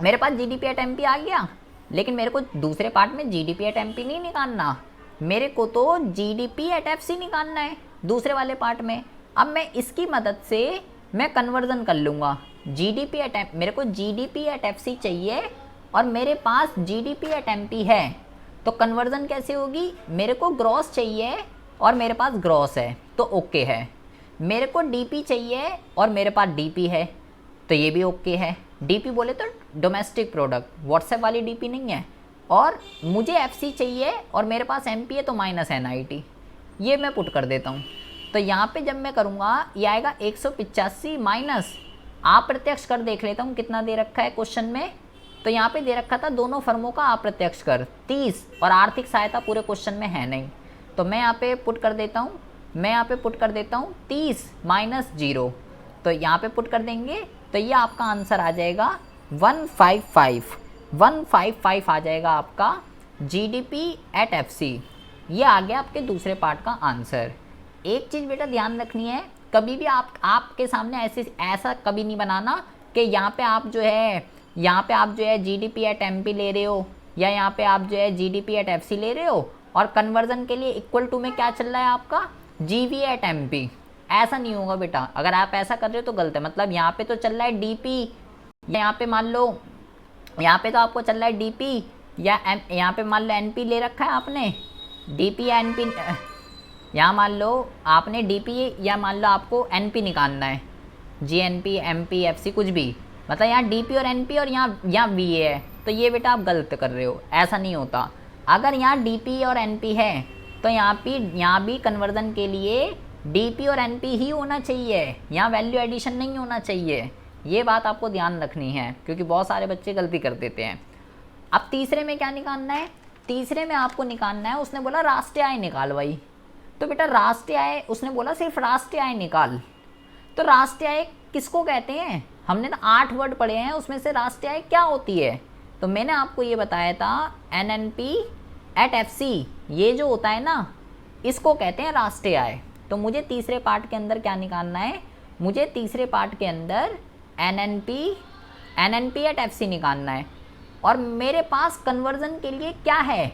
मेरे पास जीडीपी एट एमपी आ गया, लेकिन मेरे को दूसरे पार्ट में जीडीपी एट एमपी नहीं निकालना, मेरे को तो जीडीपी एट एफसी निकालना है दूसरे वाले पार्ट में। अब मैं इसकी मदद से मैं कन्वर्जन कर लूँगा, जीडीपी एट, मेरे को जीडीपी एट एफसी चाहिए और मेरे पास जीडीपी एट एमपी है, तो कन्वर्जन कैसे होगी, मेरे को ग्रॉस चाहिए और मेरे पास ग्रॉस है तो ओके है, मेरे को डीपी चाहिए और मेरे पास डीपी है तो ये भी ओके है। डीपी बोले तो डोमेस्टिक प्रोडक्ट, व्हाट्सएप वाली डीपी नहीं है। और मुझे एफसी चाहिए और मेरे पास एमपी है तो माइनस एनआईटी, ये मैं पुट कर देता हूँ। तो यहाँ पे जब मैं करूँगा ये आएगा 185 माइनस, अप्रत्यक्ष कर देख लेता हूँ कितना दे रखा है क्वेश्चन में। तो यहाँ पे दे रखा था दोनों फर्मों का अप्रत्यक्ष कर 30 और आर्थिक सहायता पूरे क्वेश्चन में है नहीं। तो मैं यहाँ पे पुट कर देता हूँ, 30 माइनस 0। तो यहाँ पे पुट कर देंगे तो ये आपका आंसर आ जाएगा 155 आ जाएगा आपका जीडीपी एट एफसी। ये आ गया आपके दूसरे पार्ट का आंसर। एक चीज़ बेटा ध्यान रखनी है, कभी भी आपके सामने ऐसा कभी नहीं बनाना कि यहाँ पे आप जो है जीडीपी एट एमपी ले रहे हो या यहाँ पे आप जो है जीडीपी एट एफसी ले रहे हो और कन्वर्जन के लिए इक्वल टू में क्या चल रहा है आपका जीवी एट एमपी। ऐसा नहीं होगा बेटा, अगर आप ऐसा कर रहे हो तो गलत है। मतलब यहाँ पे तो चल रहा है डीपी, यहाँ पे मान लो यहाँ पे तो आपको चल रहा है डीपी या यहाँ पे मान लो एनपी ले रखा है आपने, डीपी या एनपी, यहाँ मान लो आपने डीपी या मान लो आपको एनपी निकालना है, जीएनपी एमपी एफसी कुछ भी, मतलब यहाँ डीपी और एनपी और यहाँ वीए है, तो ये बेटा आप गलत कर रहे हो, ऐसा नहीं होता। अगर यहाँ डीपी और एनपी है तो यहाँ भी कन्वर्जन के लिए डीपी और एनपी ही होना चाहिए, यहाँ वैल्यू एडिशन नहीं होना चाहिए। ये बात आपको ध्यान रखनी है क्योंकि बहुत सारे बच्चे गलती कर देते हैं। अब तीसरे में क्या निकालना है, तीसरे में आपको निकालना है, उसने बोला राष्ट्रीय आय निकाल भाई, तो बेटा राष्ट्रीय आय उसने बोला सिर्फ राष्ट्रीय आय निकाल। तो राष्ट्रीय आय किसको कहते हैं, हमने ना 8 वर्ड पढ़े हैं, उसमें से राष्ट्रीय आय क्या होती है। तो मैंने आपको ये बताया था एनएनपी एट एफसी, ये जो होता है ना इसको कहते हैं राष्ट्रीय आय। तो मुझे तीसरे पार्ट के अंदर क्या निकालना है, मुझे तीसरे पार्ट के अंदर एनएनपी एट एफसी निकालना है। और मेरे पास कन्वर्जन के लिए क्या है,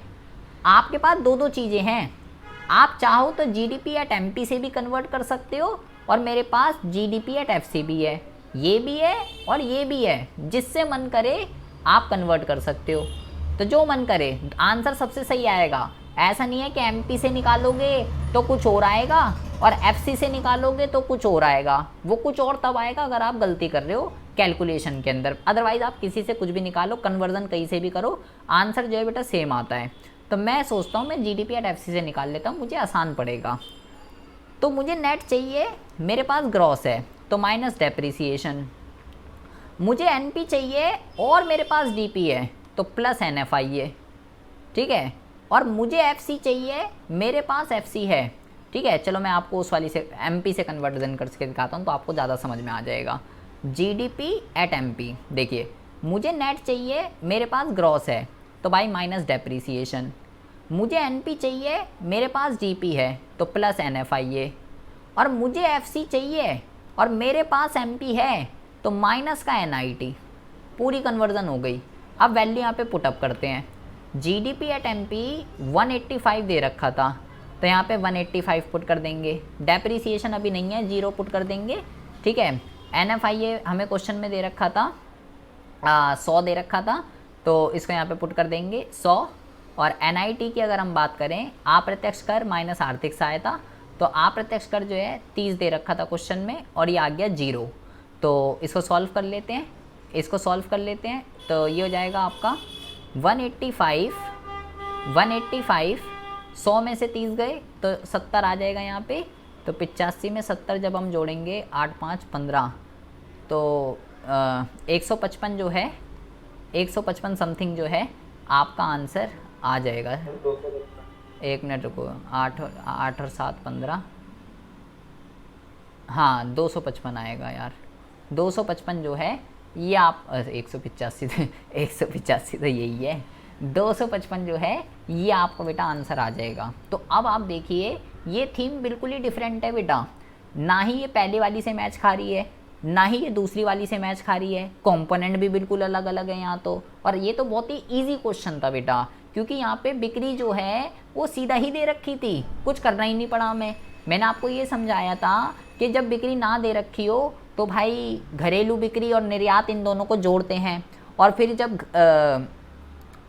आपके पास दो चीज़ें हैं, आप चाहो तो जीडीपी एट एमपी से भी कन्वर्ट कर सकते हो और मेरे पास जीडीपी एट एफसी भी है, ये भी है और ये भी है, जिससे मन करे आप कन्वर्ट कर सकते हो। तो जो मन करे, आंसर सबसे सही आएगा। ऐसा नहीं है कि एमपी से निकालोगे तो कुछ और आएगा और एफसी से निकालोगे तो कुछ और आएगा, वो कुछ और तब आएगा अगर आप गलती कर रहे हो कैलकुलेशन के अंदर। अदरवाइज आप किसी से कुछ भी निकालो, कन्वर्जन कहीं से भी करो, आंसर जो है बेटा सेम आता है। तो मैं सोचता हूँ मैं जीडीपी एट एफसी से निकाल लेता हूँ, मुझे आसान पड़ेगा। तो मुझे नेट चाहिए, मेरे पास ग्रॉस है तो माइनस डेप्रिसिएशन। मुझे एनपी चाहिए और मेरे पास डीपी है तो प्लस एनएफआई है, ठीक है। और मुझे एफसी चाहिए, मेरे पास एफसी है, ठीक है। चलो मैं आपको उस वाली से एमपी से कन्वर्जन करके दिखाता हूँ तो आपको ज़्यादा समझ में आ जाएगा। जीडीपी एट एमपी, देखिए मुझे नेट चाहिए, मेरे पास ग्रॉस है तो भाई माइनस डेप्रिसिएशन। मुझे एनपी चाहिए, मेरे पास जीपी है तो प्लस एनएफआई है। और मुझे एफसी चाहिए और मेरे पास एमपी है तो माइनस का एनआईटी। पूरी कन्वर्जन हो गई। अब वैल्यू यहाँ पे पुटअप करते हैं। जीडीपी एट एमपी 185 दे रखा था तो यहाँ पे 185 पुट कर देंगे। डेप्रिसिएशन अभी नहीं है, 0 पुट कर देंगे, ठीक है। एनएफआई हमें क्वेश्चन में दे रखा था 100 दे रखा था तो इसको यहाँ पे पुट कर देंगे 100। और एनआईटी की अगर हम बात करें, अप्रत्यक्ष कर माइनस आर्थिक सहायता, तो अप्रत्यक्ष कर जो है 30 दे रखा था क्वेश्चन में और ये आ गया 0। तो इसको सॉल्व कर लेते हैं, इसको सॉल्व कर लेते हैं। तो ये हो जाएगा आपका 185 100 में से 30 गए तो 70 आ जाएगा यहाँ पे। तो 85 में 70 जब हम जोड़ेंगे 8 5 15 तो 155 जो है 155 समथिंग जो है आपका आंसर आ जाएगा। 1 मिनट रुको, 8 और 7 15, हाँ 255 आएगा यार। 255 जो है ये आप 185 तो यही है। 255 जो है ये आपका बेटा आंसर आ जाएगा। तो अब आप देखिए ये थीम बिल्कुल ही डिफरेंट है बेटा, ना ही ये पहले वाली से मैच खा रही है ना ही ये दूसरी वाली से मैच खा रही है। कंपोनेंट भी बिल्कुल अलग अलग है यहाँ तो। और ये तो बहुत ही इजी क्वेश्चन था बेटा, क्योंकि यहाँ पे बिक्री जो है वो सीधा ही दे रखी थी, कुछ करना ही नहीं पड़ा हमें। मैंने आपको ये समझाया था कि जब बिक्री ना दे रखी हो तो भाई घरेलू बिक्री और निर्यात इन दोनों को जोड़ते हैं, और फिर जब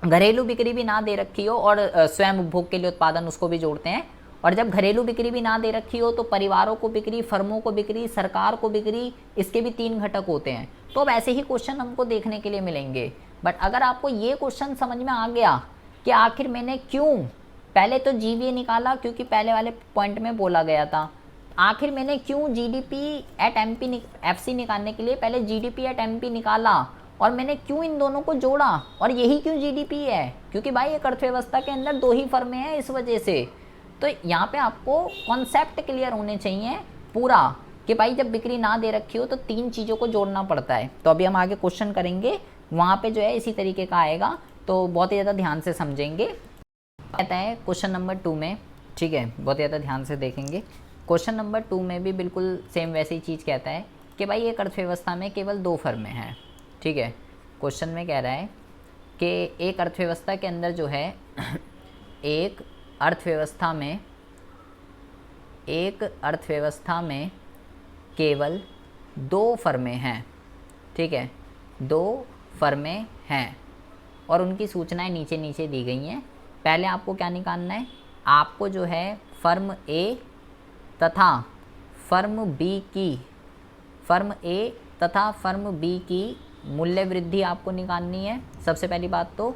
घरेलू बिक्री भी ना दे रखी हो और स्वयं उपभोग के लिए उत्पादन उसको भी जोड़ते हैं, और जब घरेलू बिक्री भी ना दे रखी हो तो परिवारों को बिक्री, फर्मों को बिक्री, सरकार को बिक्री, इसके भी 3 घटक होते हैं। तो अब ऐसे ही क्वेश्चन हमको देखने के लिए मिलेंगे। बट अगर आपको ये क्वेश्चन समझ में आ गया कि आखिर मैंने क्यों पहले तो जीवीए निकाला, क्योंकि पहले वाले पॉइंट में बोला गया था, आखिर मैंने क्यों जीडीपी एट एमपी एफसी निकालने के लिए पहले जीडीपी एट एमपी निकाला, और मैंने क्यों इन दोनों को जोड़ा, और यही क्यों जीडीपी है, क्योंकि भाई एक अर्थव्यवस्था के अंदर 2 ही फर्में हैं इस वजह से। तो यहाँ पे आपको कॉन्सेप्ट क्लियर होने चाहिए पूरा कि भाई जब बिक्री ना दे रखी हो तो 3 चीज़ों को जोड़ना पड़ता है। तो अभी हम आगे क्वेश्चन करेंगे, वहाँ पे जो है इसी तरीके का आएगा, तो बहुत ही ज़्यादा ध्यान से समझेंगे। कहता है क्वेश्चन नंबर 2 में, ठीक है, बहुत ज़्यादा ध्यान से देखेंगे। क्वेश्चन नंबर 2 में भी बिल्कुल सेम वैसी ही चीज़ कहता है कि भाई एक अर्थव्यवस्था में केवल 2 फर्में हैं, ठीक है। क्वेश्चन में कह रहा है कि एक अर्थव्यवस्था के अंदर जो है एक अर्थव्यवस्था में केवल 2 फर्में हैं, ठीक है, 2 फर्में हैं और उनकी सूचनाएं नीचे नीचे दी गई हैं। पहले आपको क्या निकालना है, आपको जो है फर्म ए तथा फर्म बी की मूल्य वृद्धि आपको निकालनी है सबसे पहली बात तो,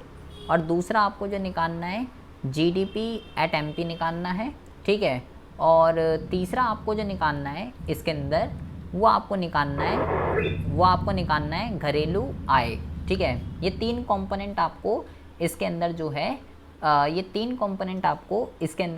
और दूसरा आपको जो निकालना है जीडीपी एट एमपी निकालना है, ठीक है, और तीसरा आपको जो निकालना है इसके अंदर वो आपको निकालना है घरेलू आय, ठीक है। ये 3 कंपोनेंट आपको इसके अंदर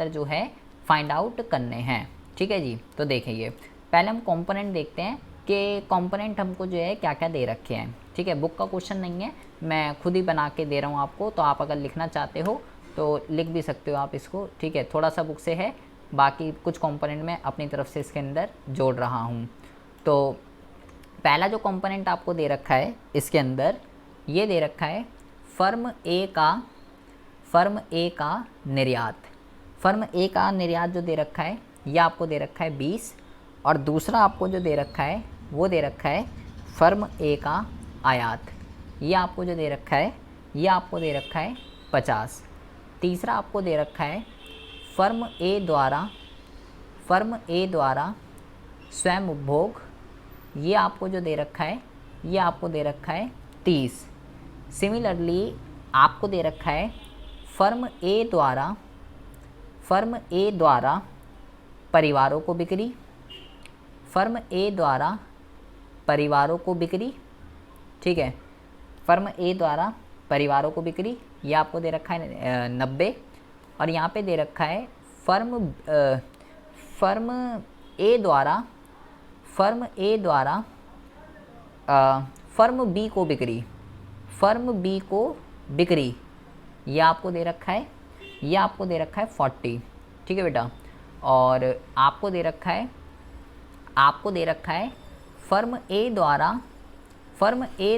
जो है फाइंड आउट करने हैं, ठीक है जी। तो देखिए पहले हम कंपोनेंट देखते हैं कि कंपोनेंट हमको जो है क्या क्या दे रखे हैं, ठीक है। बुक का क्वेश्चन नहीं है, मैं खुद ही बना के दे रहा हूँ आपको, तो आप अगर लिखना चाहते हो तो लिख भी सकते हो आप इसको, ठीक है। थोड़ा सा बुक से है, बाकी कुछ कंपोनेंट मैं अपनी तरफ से इसके अंदर जोड़ रहा हूँ। तो पहला जो कंपोनेंट आपको दे रखा है इसके अंदर ये दे रखा है फर्म ए का निर्यात। फर्म ए का निर्यात जो दे रखा है ये आपको दे रखा है 20, और दूसरा आपको जो दे रखा है वो दे रखा है फर्म ए का आयात, ये आपको जो दे रखा है ये आपको दे रखा है 50। तीसरा आपको दे रखा है फर्म ए द्वारा स्वयं उपभोग, ये आपको जो दे रखा है ये आपको दे रखा है 30। सिमिलरली आपको दे रखा है फर्म ए द्वारा परिवारों को बिक्री, ठीक है, फर्म ए द्वारा परिवारों को बिक्री, ये आपको दे रखा है 90, और यहाँ पे दे रखा है फर्म ए द्वारा फर्म बी को बिक्री, ये आपको दे रखा है 40, ठीक है बेटा। और आपको दे रखा है फर्म ए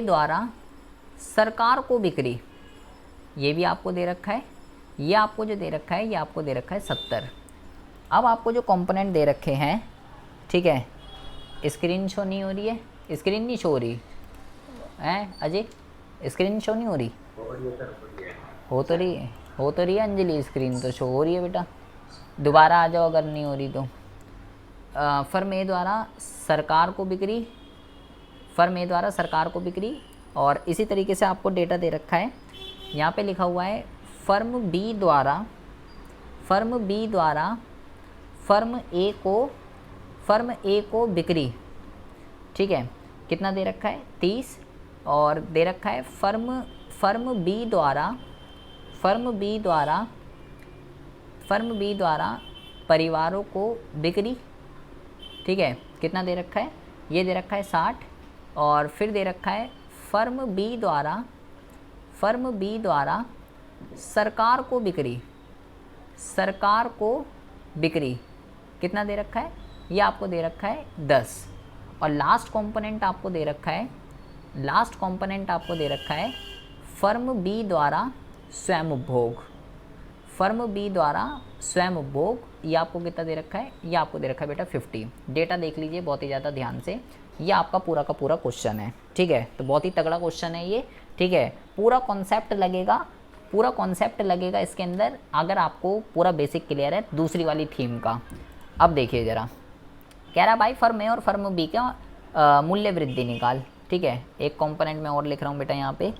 द्वारा सरकार को बिक्री, ये भी आपको दे रखा है, ये आपको जो दे रखा है ये आपको दे रखा है 70। अब आपको जो कंपोनेंट दे रखे हैं, ठीक है, स्क्रीन शो नहीं हो रही है, स्क्रीन नहीं शो हो रही है अजय, स्क्रीन शो नहीं हो रही, हो तो रही है अंजलि, स्क्रीन तो शो हो रही है बेटा, दोबारा आ जाओ अगर नहीं हो रही तो। फर्म ए द्वारा सरकार को बिक्री, और इसी तरीके से आपको डेटा दे रखा है, यहाँ पे लिखा हुआ है फर्म बी द्वारा फर्म ए को बिक्री, ठीक है, कितना दे रखा है 30, और दे रखा है फर्म बी द्वारा परिवारों को बिक्री, ठीक है, कितना दे रखा है, ये दे रखा है 60, और फिर दे रखा है फर्म बी द्वारा सरकार को बिक्री, कितना दे रखा है, ये आपको दे रखा है 10, और लास्ट कंपोनेंट आपको दे रखा है फर्म बी द्वारा स्वयं उपभोग, ये आपको कितना दे रखा है, ये आपको दे रखा है बेटा 50। डेटा देख लीजिए बहुत ही ज़्यादा ध्यान से, ये आपका पूरा का पूरा क्वेश्चन है, ठीक है। तो बहुत ही तगड़ा क्वेश्चन है ये, ठीक है, पूरा कॉन्सेप्ट लगेगा पूरा कॉन्सेप्ट लगेगा इसके अंदर अगर आपको पूरा बेसिक क्लियर है दूसरी वाली थीम का। अब देखिए ज़रा, कह रहा भाई फर्म ए और फर्म बी का मूल्य वृद्धि निकाल। ठीक है, एक कंपोनेंट में और लिख रहा हूँ बेटा यहाँ पे,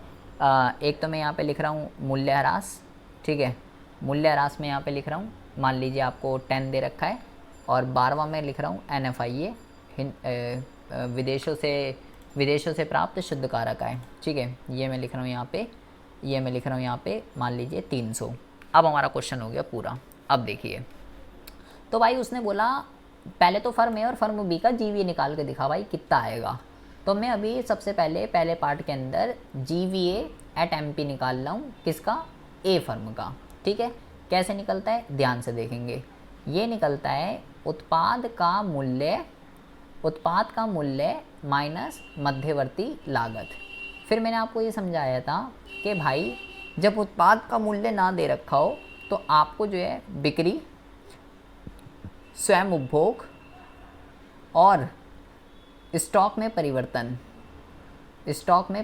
एक तो मैं यहाँ पे लिख रहा हूँ मूल्य ह्रास। ठीक है, मूल्य ह्रास में यहाँ पे लिख रहा हूँ, मान लीजिए आपको 10 दे रखा है, और 12वां में लिख रहा हूँ NFI, विदेशों से प्राप्त शुद्ध कारक आय। ठीक है, ये मैं लिख रहा हूँ यहाँ पे, ये मैं लिख रहा हूँ यहाँ पे मान लीजिए 300। अब हमारा क्वेश्चन हो गया पूरा। अब देखिए, तो भाई उसने बोला पहले तो फर्म ए और फर्म बी का GVA निकाल के दिखा भाई कितना आएगा। तो मैं अभी सबसे पहले पार्ट के अंदर GVA एट MP निकाल रहा हूँ, किसका, ए फर्म का। ठीक है, कैसे निकलता है ध्यान से देखेंगे। ये निकलता है उत्पाद का मूल्य माइनस मध्यवर्ती लागत। फिर मैंने आपको ये समझाया था कि भाई जब उत्पाद का मूल्य ना दे रखा हो तो आपको जो है बिक्री, स्वयं उपभोग और स्टॉक में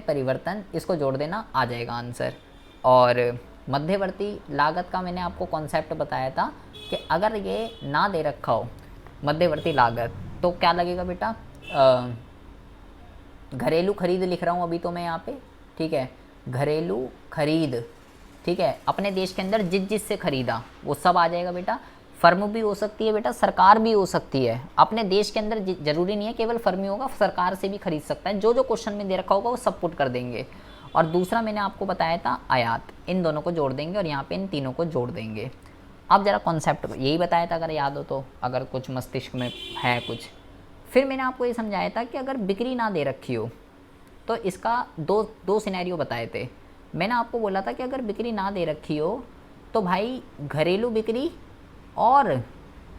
परिवर्तन इसको जोड़ देना, आ जाएगा आंसर। और मध्यवर्ती लागत का मैंने आपको कॉन्सेप्ट बताया था कि अगर ये ना दे रखा हो मध्यवर्ती लागत तो क्या लगेगा बेटा, घरेलू खरीद लिख रहा हूँ अभी तो मैं यहाँ पे। ठीक है, घरेलू खरीद, ठीक है, अपने देश के अंदर जिससे खरीदा वो सब आ जाएगा बेटा। फर्म भी हो सकती है बेटा, सरकार भी हो सकती है। अपने देश के अंदर जरूरी नहीं है केवल फर्म ही होगा, सरकार से भी खरीद सकता है। जो जो क्वेश्चन में दे रखा होगा वो सब पुट कर देंगे। और दूसरा मैंने आपको बताया था आयात, इन दोनों को जोड़ देंगे और यहाँ पे इन तीनों को जोड़ देंगे। अब जरा कॉन्सेप्ट यही बताया था, अगर याद हो तो, अगर कुछ मस्तिष्क में है कुछ। फिर मैंने आपको ये समझाया था कि अगर बिक्री ना दे रखी हो तो इसका दो सिनेरियो बताए थे। मैंने आपको बोला था कि अगर बिक्री ना दे रखी हो तो भाई घरेलू बिक्री और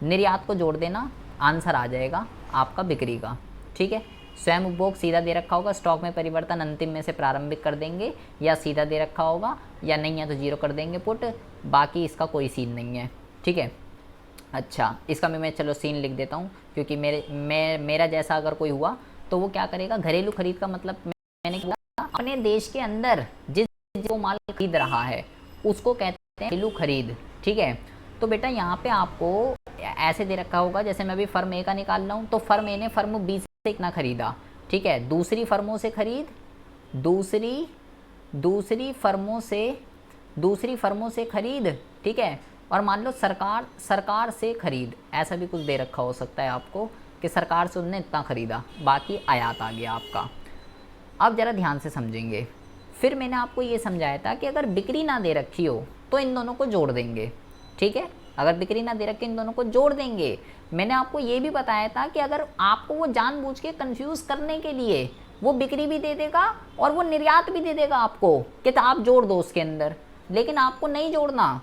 निर्यात को जोड़ देना, आंसर आ जाएगा आपका बिक्री का। ठीक है, स्वयं उपभोग सीधा दे रखा होगा, स्टॉक में परिवर्तन अंतिम में से प्रारंभिक कर देंगे, या सीधा दे रखा होगा या नहीं है तो 0 कर देंगे पुट, बाकी इसका कोई सीन नहीं है। ठीक है, अच्छा इसका मैं चलो सीन लिख देता हूँ, क्योंकि मेरा जैसा अगर कोई हुआ तो वो क्या करेगा, घरेलू खरीद का मतलब मैंने कहा अपने देश के अंदर जिस माल खरीद रहा है उसको कहते हैं घरेलू खरीद। ठीक है, तो बेटा यहाँ पे आपको ऐसे दे रखा होगा, जैसे मैं अभी फर्म ए का निकाल रहा हूँ तो फर्म ए ने फर्म बी से इतना खरीदा। ठीक है, दूसरी फर्मों से खरीद, दूसरी फर्मों से खरीद। ठीक है, और मान लो सरकार से खरीद, ऐसा भी कुछ दे रखा हो सकता है आपको कि सरकार से उन्होंने इतना खरीदा, बाकी आयात आ गया आपका। अब ज़रा ध्यान से समझेंगे। फिर मैंने आपको ये समझाया था कि अगर बिक्री ना दे रखी हो तो इन दोनों को जोड़ देंगे। ठीक है, अगर बिक्री ना दे रखी इन दोनों को जोड़ देंगे। मैंने आपको ये भी बताया था कि अगर आपको वो जानबूझ के कंफ्यूज करने के लिए वो बिक्री भी दे देगा और वो निर्यात भी दे देगा आपको कि आप जोड़ दो उसके अंदर, लेकिन आपको नहीं जोड़ना।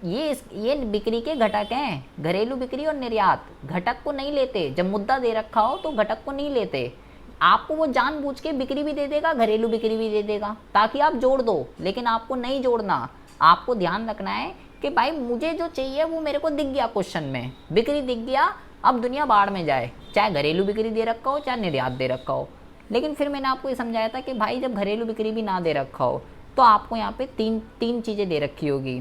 ये बिक्री के घटक हैं, घरेलू बिक्री और निर्यात। घटक को नहीं लेते, जब मुद्दा दे रखा हो तो घटक को नहीं लेते। आपको वो जानबूझ के बिक्री भी दे देगा, घरेलू बिक्री भी दे देगा ताकि आप जोड़ दो, लेकिन आपको नहीं जोड़ना। आपको ध्यान रखना है कि भाई मुझे जो चाहिए वो मेरे को दिख गया, क्वेश्चन में बिक्री दिख गया, अब दुनिया बाढ़ में जाए, चाहे घरेलू बिक्री दे रखा हो चाहे निर्यात दे रखा हो। लेकिन फिर मैंने आपको ये समझाया था कि भाई जब घरेलू बिक्री भी ना दे रखा हो तो आपको यहाँ पे तीन चीज़ें दे रखी होगी।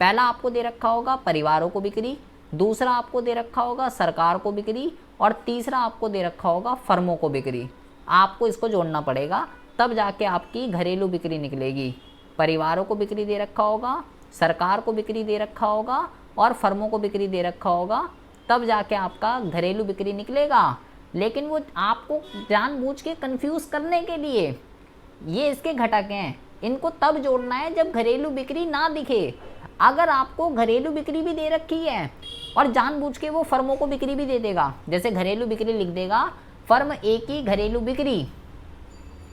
पहला आपको दे रखा होगा परिवारों को बिक्री, दूसरा आपको दे रखा होगा सरकार को बिक्री, और तीसरा आपको दे रखा होगा फर्मों को बिक्री। आपको इसको जोड़ना पड़ेगा, तब जाके आपकी घरेलू बिक्री निकलेगी। परिवारों को बिक्री दे रखा होगा, सरकार को बिक्री दे रखा होगा और फर्मों को बिक्री दे रखा होगा, तब जाके आपका घरेलू बिक्री निकलेगा। लेकिन वो आपको जानबूझ के कंफ्यूज करने के लिए, ये इसके घटक हैं, इनको तब जोड़ना है जब घरेलू बिक्री ना दिखे। अगर आपको घरेलू बिक्री भी दे रखी है और जानबूझ के वो फर्मों को बिक्री भी दे देगा, जैसे घरेलू बिक्री लिख देगा फर्म ए की घरेलू बिक्री,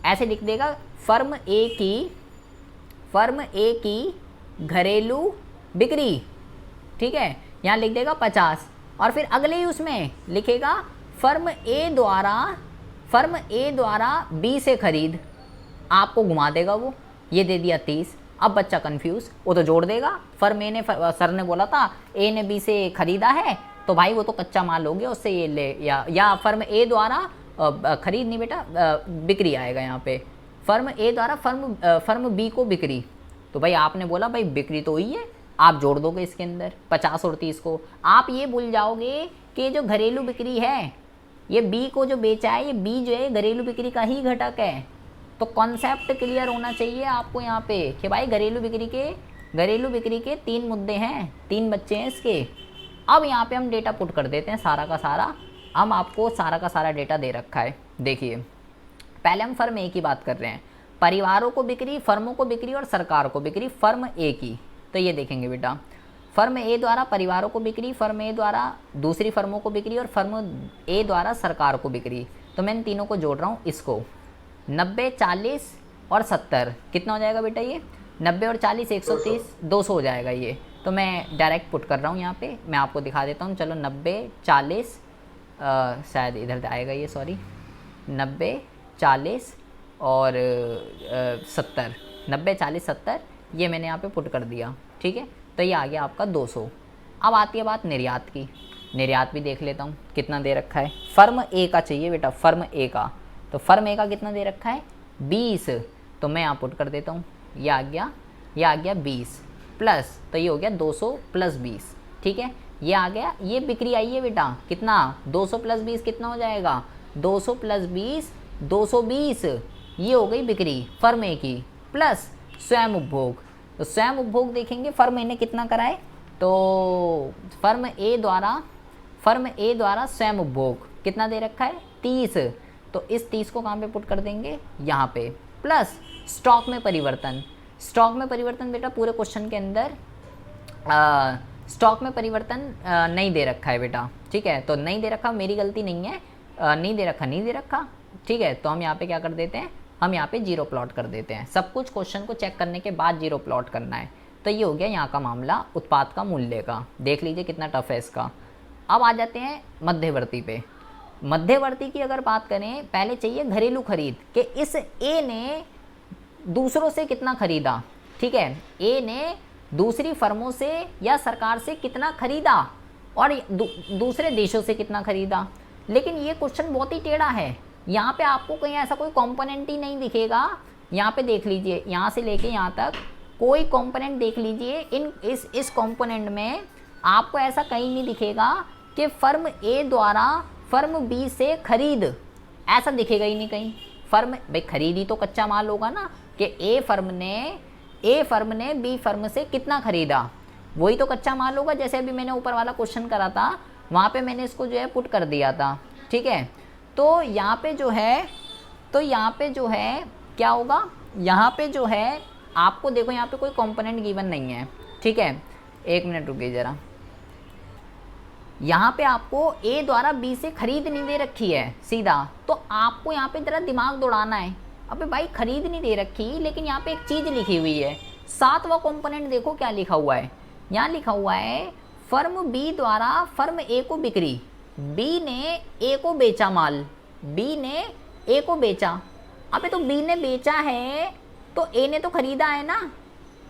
ऐसे लिख देगा फर्म ए की घरेलू बिक्री। ठीक है, यहाँ लिख देगा 50, और फिर अगले ही उसमें लिखेगा फर्म ए द्वारा बी से खरीद। आपको घुमा देगा वो, ये दे दिया 30। अब बच्चा कंफ्यूज, वो तो जोड़ देगा। फर्म ए ने, सर ने बोला था ए ने बी से खरीदा है तो भाई वो तो कच्चा माल हो गया, उससे ये ले, या फर्म ए द्वारा खरीद नहीं बेटा, बिक्री आएगा यहाँ पे। फर्म ए द्वारा फर्म बी को बिक्री, तो भाई आपने बोला भाई बिक्री तो हुई है, आप जोड़ दोगे इसके अंदर 50 और 30 को। आप ये भूल जाओगे कि जो घरेलू बिक्री है, ये बी को जो बेचा है, ये बी जो है घरेलू बिक्री का ही घटक है। तो कॉन्सेप्ट क्लियर होना चाहिए आपको यहाँ पे कि भाई घरेलू बिक्री के 3 मुद्दे हैं, 3 बच्चे हैं इसके। अब यहाँ पे हम डेटा पुट कर देते हैं सारा का सारा। हम आपको सारा का सारा डेटा दे रखा है। देखिए पहले हम फर्म ए की बात कर रहे हैं, परिवारों को बिक्री, फर्मों को बिक्री और सरकार को बिक्री फर्म ए की। तो ये देखेंगे बेटा, फर्म ए द्वारा परिवारों को बिक्री, फर्म ए द्वारा दूसरी फर्मों को बिक्री और फर्म ए द्वारा सरकार को बिक्री। तो मैं इन तीनों को जोड़ रहा हूँ। इसको 90, 40 और 70 कितना हो जाएगा बेटा? ये 90 और 40 130 200 हो जाएगा ये। तो मैं डायरेक्ट पुट कर रहा हूँ यहाँ पे, मैं आपको दिखा देता हूँ। चलो 90, 40 शायद इधर आएगा ये, सॉरी 90, 40 और 70, 90, 40, 70 ये मैंने यहाँ पे पुट कर दिया। ठीक है, तो ये आ गया आपका 200। अब आती है बात निर्यात की। निर्यात भी देख लेता हूँ कितना दे रखा है। फर्म ए का चाहिए बेटा, फर्म ए का। तो फर्म ए का कितना दे रखा है? 20। तो मैं यहाँ पुट कर देता हूँ, ये आ गया 20 प्लस, तो ये हो गया 200 प्लस 20। ठीक है, ये आ गया, ये बिक्री आई है बेटा। कितना? 200 प्लस 20 कितना हो जाएगा? 200 प्लस 20 220। ये हो गई बिक्री फर्म ए की, प्लस स्वयं उपभोग। तो स्वयं उपभोग देखेंगे फर्म ए ने कितना कराए, तो फर्म ए द्वारा स्वयं उपभोग कितना दे रखा है? 30। तो इस 30 को कहाँ पे पुट कर देंगे? यहाँ पे। प्लस स्टॉक में परिवर्तन। स्टॉक में परिवर्तन बेटा पूरे क्वेश्चन के अंदर स्टॉक में परिवर्तन नहीं दे रखा है बेटा। ठीक है, तो नहीं दे रखा, मेरी गलती नहीं है, नहीं दे रखा। ठीक है, तो हम यहाँ पे क्या कर देते हैं, हम यहाँ पे 0 प्लॉट कर देते हैं। सब कुछ क्वेश्चन को चेक करने के बाद 0 प्लॉट करना है। तो ये हो गया यहाँ का मामला उत्पाद का मूल्य का। देख लीजिए कितना टफ है इसका। अब आ जाते हैं मध्यवर्ती पे। मध्यवर्ती की अगर बात करें, पहले चाहिए घरेलू खरीद कि इस ए ने दूसरों से कितना खरीदा। ठीक है, ए ने दूसरी फर्मों से या सरकार से कितना खरीदा और दूसरे देशों से कितना खरीदा। लेकिन ये क्वेश्चन बहुत ही टेढ़ा है। यहाँ पे आपको कहीं ऐसा कोई कंपोनेंट ही नहीं दिखेगा। यहाँ पे देख लीजिए, यहाँ से लेके यहाँ तक कोई कंपोनेंट देख लीजिए। इस कंपोनेंट में आपको ऐसा कहीं नहीं दिखेगा कि फर्म ए द्वारा फर्म बी से खरीद, ऐसा दिखेगा ही नहीं कहीं। फर्म भाई खरीदी तो कच्चा माल होगा ना, कि ए फर्म ने बी फर्म से कितना खरीदा, वही तो कच्चा माल होगा। जैसे अभी मैंने ऊपर वाला क्वेश्चन करा था, वहाँ पे मैंने इसको जो है पुट कर दिया था। ठीक है, तो यहाँ पे जो है क्या होगा, यहाँ पे जो है आपको देखो, यहाँ पे कोई कंपोनेंट गिवन नहीं है। ठीक है, एक मिनट रुकिए ज़रा। यहाँ पे आपको ए द्वारा बी से खरीद नहीं दे रखी है सीधा, तो आपको यहाँ पे ज़रा दिमाग दौड़ाना है। अबे भाई खरीद नहीं दे रखी, लेकिन यहाँ पे एक चीज़ लिखी हुई है। 7वां कंपोनेंट देखो क्या लिखा हुआ है। यहाँ लिखा हुआ है फर्म बी द्वारा फर्म ए को बिक्री। बी ने ए को बेचा माल, बी ने ए को बेचा। अबे तो बी ने बेचा है तो ए ने तो खरीदा है ना।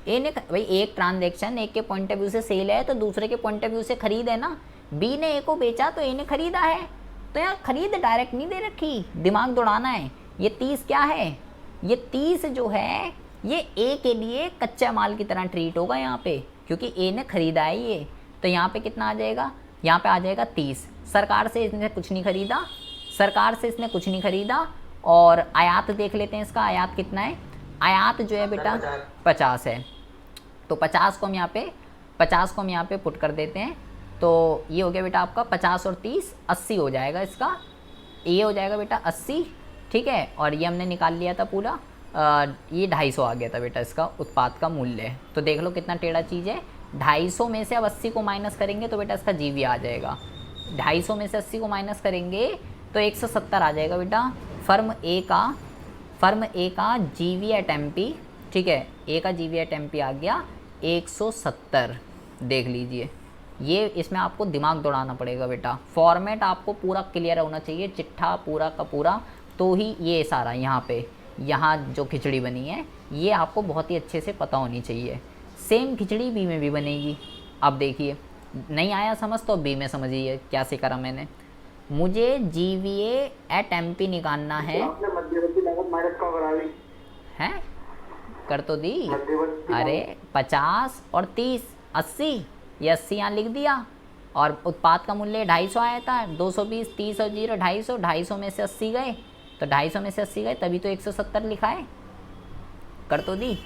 ए ने भाई एक ट्रांजैक्शन एक के पॉइंट ऑफ व्यू से सेल है, तो दूसरे के पॉइंट ऑफ व्यू से खरीद है ना। बी ने ए को बेचा तो ए ने खरीदा है। तो यहाँ खरीद डायरेक्ट नहीं दे रखी, दिमाग दौड़ाना है। ये 30 क्या है? ये 30 जो है ये ए के लिए कच्चा माल की तरह ट्रीट होगा यहाँ पे, क्योंकि ए ने खरीदा है ये। तो यहाँ पे कितना आ जाएगा? यहाँ पे आ जाएगा 30। सरकार से इसने कुछ नहीं खरीदा, और आयात देख लेते हैं इसका। आयात कितना है? आयात जो है बेटा 50 है। तो 50 को हम यहाँ पे पुट कर देते हैं। तो ये हो गया बेटा आपका 50 और 30 80 हो जाएगा इसका। ये हो जाएगा बेटा 80। ठीक है, और ये हमने निकाल लिया था पूरा, ये 250 आ गया था बेटा इसका उत्पाद का मूल्य। तो देख लो कितना टेढ़ा चीज़ है। 250 में से अब 80 को माइनस करेंगे तो बेटा इसका जीवी आ जाएगा। 250 में से 80 को माइनस करेंगे तो 170 आ जाएगा बेटा फर्म ए का जीवी एट एमपी। ठीक है, ए का जीवी एट एमपी आ गया 170। देख लीजिए, ये इसमें आपको दिमाग दौड़ाना पड़ेगा बेटा। फॉर्मेट आपको पूरा क्लियर होना चाहिए, चिट्ठा पूरा का पूरा, तो ही ये सारा यहाँ जो खिचड़ी बनी है ये आपको बहुत ही अच्छे से पता होनी चाहिए। सेम खिचड़ी बी में भी बनेगी। अब देखिए, नहीं आया समझ तो बी में समझिए क्या सिखाया मैंने। मुझे GVA एट MP निकालना है। आपने मध्यवर्ती लागत माइनस का करा ली है कर तो दी। मध्यवर्ती अरे 50 और 30 80, ये 80 यहाँ लिख दिया और उत्पाद का मूल्य 250 आया था, 220, 30 और 0 250, 250 में से 80 गए, तो 250 में से 80 गए तभी तो 170 लिखा है, कर तो दी।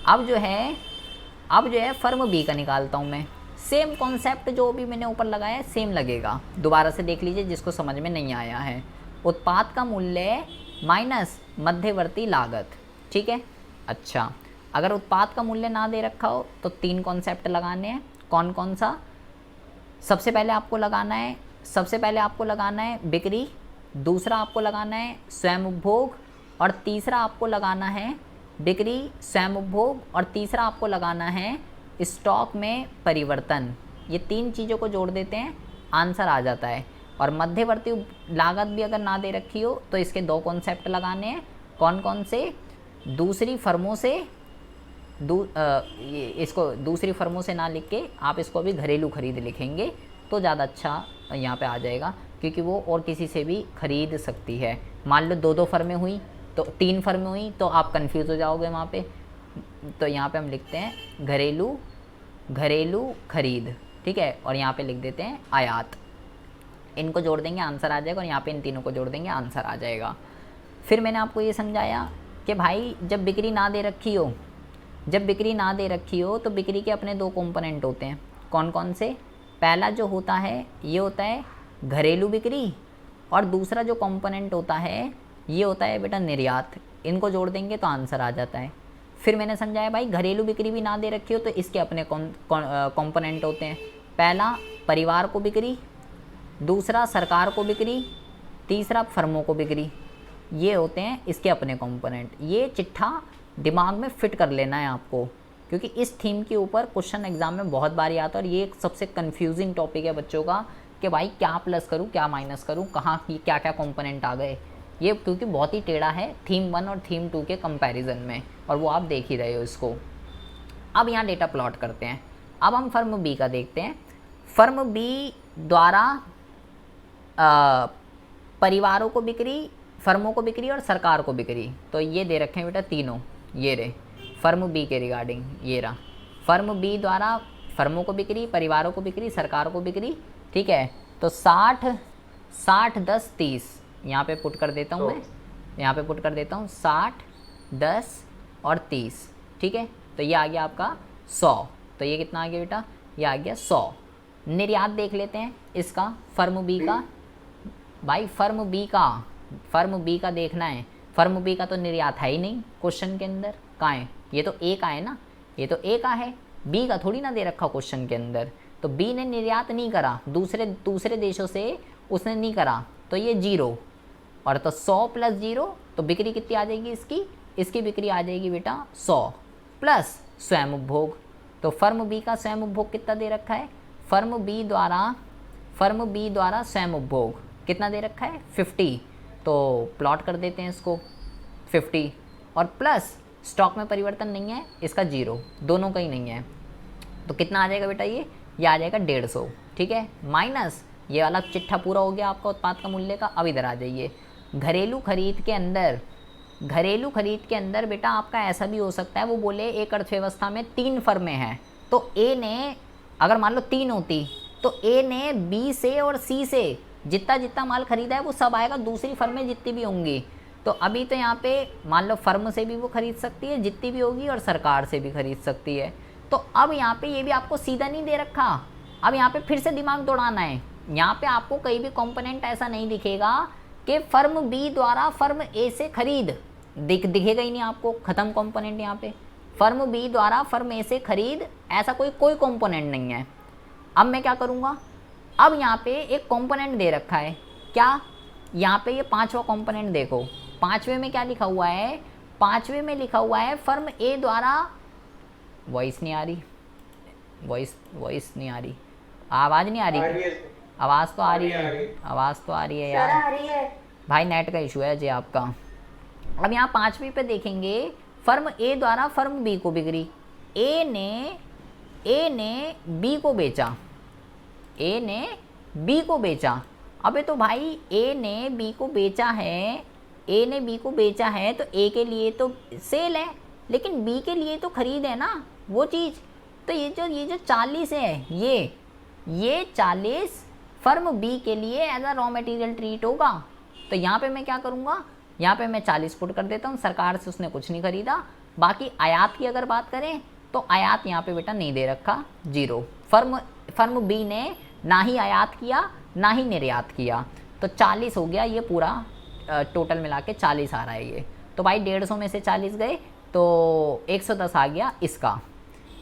अब जो है फर्म बी का निकालता हूँ मैं। सेम कॉन्सेप्ट जो भी मैंने ऊपर लगाया है सेम लगेगा, दोबारा से देख लीजिए जिसको समझ में नहीं आया है। उत्पाद का मूल्य माइनस मध्यवर्ती लागत, ठीक है। अच्छा, अगर उत्पाद का मूल्य ना दे रखा हो तो 3 कॉन्सेप्ट लगाने हैं। कौन कौन सा? सबसे पहले आपको लगाना है बिक्री, दूसरा आपको लगाना है स्वयं उपभोग, और तीसरा आपको लगाना है बिक्री, स्वयं उपभोग, और तीसरा आपको लगाना है स्टॉक में परिवर्तन। ये 3 चीज़ों को जोड़ देते हैं, आंसर आ जाता है। और मध्यवर्ती लागत भी अगर ना दे रखी हो तो इसके 2 कॉन्सेप्ट लगाने हैं। कौन कौन से? दूसरी फर्मों से इसको दूसरी फर्मों से ना लिख के आप इसको अभी घरेलू खरीद लिखेंगे तो ज़्यादा अच्छा यहाँ पे आ जाएगा, क्योंकि वो और किसी से भी खरीद सकती है। मान लो 2 फर्में हुई तो 3 फर्में हुई तो आप कंफ्यूज हो जाओगे वहाँ पे। तो यहाँ पे हम लिखते हैं घरेलू खरीद, ठीक है, और यहाँ पे लिख देते हैं आयात। इनको जोड़ देंगे आंसर आ जाएगा, और यहाँ पे इन तीनों को जोड़ देंगे आंसर आ जाएगा। फिर मैंने आपको ये समझाया कि भाई जब बिक्री ना दे रखी हो तो बिक्री के अपने 2 कंपोनेंट होते हैं। कौन कौन से? पहला जो होता है ये होता है घरेलू बिक्री, और दूसरा जो कंपोनेंट होता है ये होता है बेटा निर्यात। इनको जोड़ देंगे तो आंसर आ जाता है। फिर मैंने समझाया भाई घरेलू बिक्री भी ना दे रखी हो तो इसके अपने कंपोनेंट होते हैं। पहला परिवार को बिक्री, दूसरा सरकार को बिक्री, तीसरा फर्मों को बिक्री। ये होते हैं इसके अपने कंपोनेंट। ये चिट्ठा दिमाग में फिट कर लेना है आपको, क्योंकि इस थीम के ऊपर क्वेश्चन एग्जाम में बहुत बार आता है, और ये एक सबसे कंफ्यूजिंग टॉपिक है बच्चों का कि भाई क्या प्लस करूँ क्या माइनस करूँ, कहाँ की क्या क्या कंपोनेंट आ गए। ये क्योंकि बहुत ही टेढ़ा है थीम 1 और थीम 2 के कंपैरिजन में, और वो आप देख ही रहे हो इसको। अब यहाँ डेटा प्लॉट करते हैं। अब हम फर्म बी का देखते हैं। फर्म बी द्वारा परिवारों को बिक्री, फर्मों को बिक्री और सरकार को बिक्री, तो ये दे रखे हैं बेटा तीनों। ये रहे फर्म बी के रिगार्डिंग, ये रहा फर्म बी द्वारा फर्मों को बिक्री, परिवारों को बिक्री, सरकार को बिक्री, ठीक है। तो 60 10 30 यहाँ पे पुट कर देता हूँ मैं, यहाँ पे पुट कर देता हूँ 60 10 और 30, ठीक है। तो ये आ गया आपका 100। तो ये कितना आ गया बेटा? ये आ गया 100। निर्यात देख लेते हैं इसका, फर्म बी का। भाई फर्म बी का देखना है। फर्म बी का तो निर्यात है ही नहीं क्वेश्चन के अंदर, कहाँ है? ये तो ए का है ना, ये तो ए का है, बी का थोड़ी ना दे रखा क्वेश्चन के अंदर। तो बी ने निर्यात नहीं करा, दूसरे देशों से उसने नहीं करा, तो ये 0। और तो 100 प्लस 0 तो बिक्री कितनी आ जाएगी इसकी बिक्री आ जाएगी बेटा 100 प्लस स्वयं उपभोग। तो फर्म बी का स्वयं उपभोग कितना दे रखा है? फर्म बी द्वारा स्वयं उपभोग कितना दे रखा है? 50। तो प्लॉट कर देते हैं इसको 50, और प्लस स्टॉक में परिवर्तन नहीं है इसका 0, दोनों का ही नहीं है। तो कितना आ जाएगा बेटा? ये आ जाएगा 150, ठीक है। माइनस ये वाला चिट्ठा पूरा हो गया आपका उत्पाद का मूल्य का। अब इधर आ जाइए, घरेलू खरीद के अंदर बेटा आपका ऐसा भी हो सकता है, वो बोले एक अर्थव्यवस्था में 3 फर्में हैं, तो ए ने अगर मान लो 3 होती तो ए ने बी से और सी से जितना माल खरीदा है वो सब आएगा, दूसरी फर्में जितनी भी होंगी। तो अभी तो यहाँ पे मान लो फर्म से भी वो खरीद सकती है जितनी भी होगी, और सरकार से भी खरीद सकती है। तो अब यहाँ पे ये भी आपको सीधा नहीं दे रखा, अब यहाँ पे फिर से दिमाग दौड़ाना है। यहाँ पे आपको कहीं भी कंपोनेंट ऐसा नहीं दिखेगा कि फर्म बी द्वारा फर्म ए से खरीद, दिखेगा ही नहीं आपको, खत्म कंपोनेंट। यहाँ पे फर्म बी द्वारा फर्म ए से खरीद, ऐसा कोई कंपोनेंट नहीं है। अब मैं क्या करूँगा? अब यहाँ पे एक कंपोनेंट दे रखा है, क्या? यहाँ पे ये 5वां कंपोनेंट देखो, 5वें में क्या लिखा हुआ है? 5वें में लिखा हुआ है फर्म ए द्वारा, वॉइस नहीं आ रही, आवाज़ नहीं आ रही, आवाज़ तो आ रही है, आवाज़ तो आ रही है यार, भाई नेट का इशू है जी आपका। अब यहाँ 5वीं पे देखेंगे, फर्म ए द्वारा फर्म बी को बिक्री, ए ने बी को बेचा, अबे तो भाई ए ने बी को बेचा है, तो ए के लिए तो सेल है, लेकिन बी के लिए तो खरीद है ना वो चीज़। तो ये जो 40 है ये 40 फर्म बी के लिए as a raw material treat होगा। तो यहाँ पे मैं क्या करूँगा, यहाँ पे मैं 40 पुट कर देता हूँ, सरकार से उसने कुछ नहीं खरीदा। बाकी आयात की अगर बात करें तो आयात यहाँ पे बेटा नहीं दे रखा, 0। फर्म बी ने ना ही आयात किया ना ही निर्यात किया। तो 40 हो गया ये पूरा, टोटल मिला के 40 आ रहा है ये। तो भाई 150 में से 40 गए तो 110 आ गया इसका।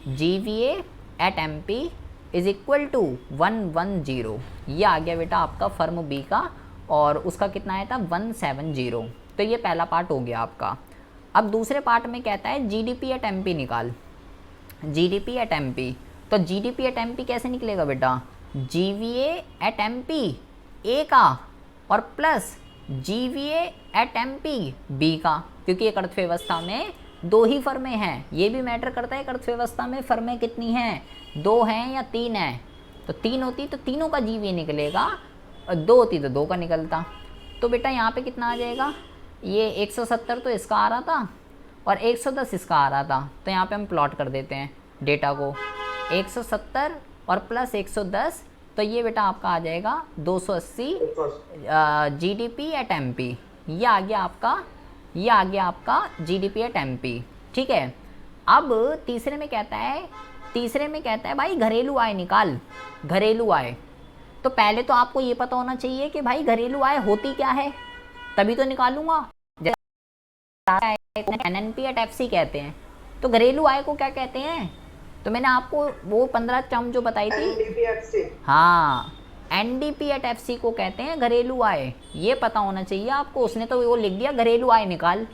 GVA at MP is equal to 110, ये आ गया बेटा आपका फर्म बी का, और उसका कितना आया था 170। तो ये पहला पार्ट हो गया आपका। अब दूसरे पार्ट में कहता है GDP एट MP निकाल, GDP एट MP। तो GDP एट MP कैसे निकलेगा बेटा, GVA एट MP A का और plus GVA at MP B का, क्योंकि एक अर्थव्यवस्था में 2 ही फर्में हैं। ये भी मैटर करता है एक अर्थव्यवस्था में फर्में कितनी हैं, 2 हैं या 3 हैं। तो 3 होती तो तीनों का GVA निकलेगा, और 2 होती तो 2 का निकलता। तो बेटा यहाँ पे कितना आ जाएगा, ये 170 तो इसका आ रहा था और 110 इसका आ रहा था। तो यहाँ पे हम प्लॉट कर देते हैं डेटा को, 170 और प्लस 110, तो ये बेटा आपका आ जाएगा 280 GDP एट MP। ये आ गया आपका GDP एट MP। ठीक है। अब तीसरे में कहता है भाई घरेलू आय निकाल, घरेलू आय। तो पहले तो आपको ये पता होना चाहिए कि भाई घरेलू आय होती क्या है, तभी तो निकालूंगा। NNP एट FC कहते हैं, तो घरेलू आय को क्या कहते हैं, तो मैंने आपको वो 15 टर्म जो बताई थी, हाँ NDP एट FC को कहते हैं घरेलू आय। ये पता होना चाहिए आपको, उसने तो वो लिख दिया घरेलू आय निकाल।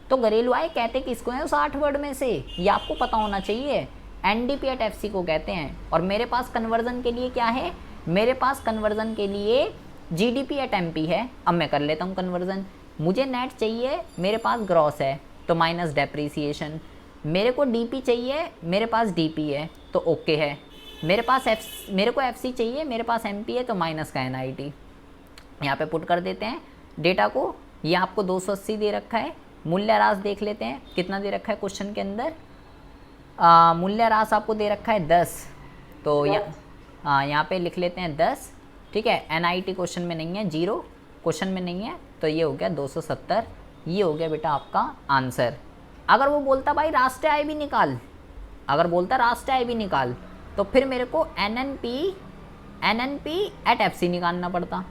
तो घरेलू आय कहते किसको हैं उस 8 वर्ड में से, ये आपको पता होना चाहिए। NDP एट FC को कहते हैं। और मेरे पास कन्वर्जन के लिए क्या है, मेरे पास कन्वर्जन के लिए GDP एट MP है। अब मैं कर लेता हूँ कन्वर्जन। मुझे नेट चाहिए, मेरे पास ग्रॉस है तो माइनस डेप्रीसिएशन। मेरे को DP चाहिए, मेरे पास DP है तो ओके है। मेरे को FC चाहिए, मेरे पास MP है तो माइनस का NIT। यहाँ पे पुट कर देते हैं डेटा को। ये आपको 280 दे रखा है। मूल्य ह्रास देख लेते हैं कितना दे रखा है क्वेश्चन के अंदर। मूल्य ह्रास आपको दे रखा है 10, तो यहाँ पे लिख लेते हैं 10। ठीक है। NIT क्वेश्चन में नहीं है, 0 क्वेश्चन में नहीं है, तो ये हो गया 270। ये हो गया बेटा आपका आंसर। अगर वो बोलता भाई राष्ट्रीय आय भी निकाल, अगर बोलता राष्ट्रीय आय भी निकाल, तो फिर मेरे को NNP एट FC निकालना पड़ता।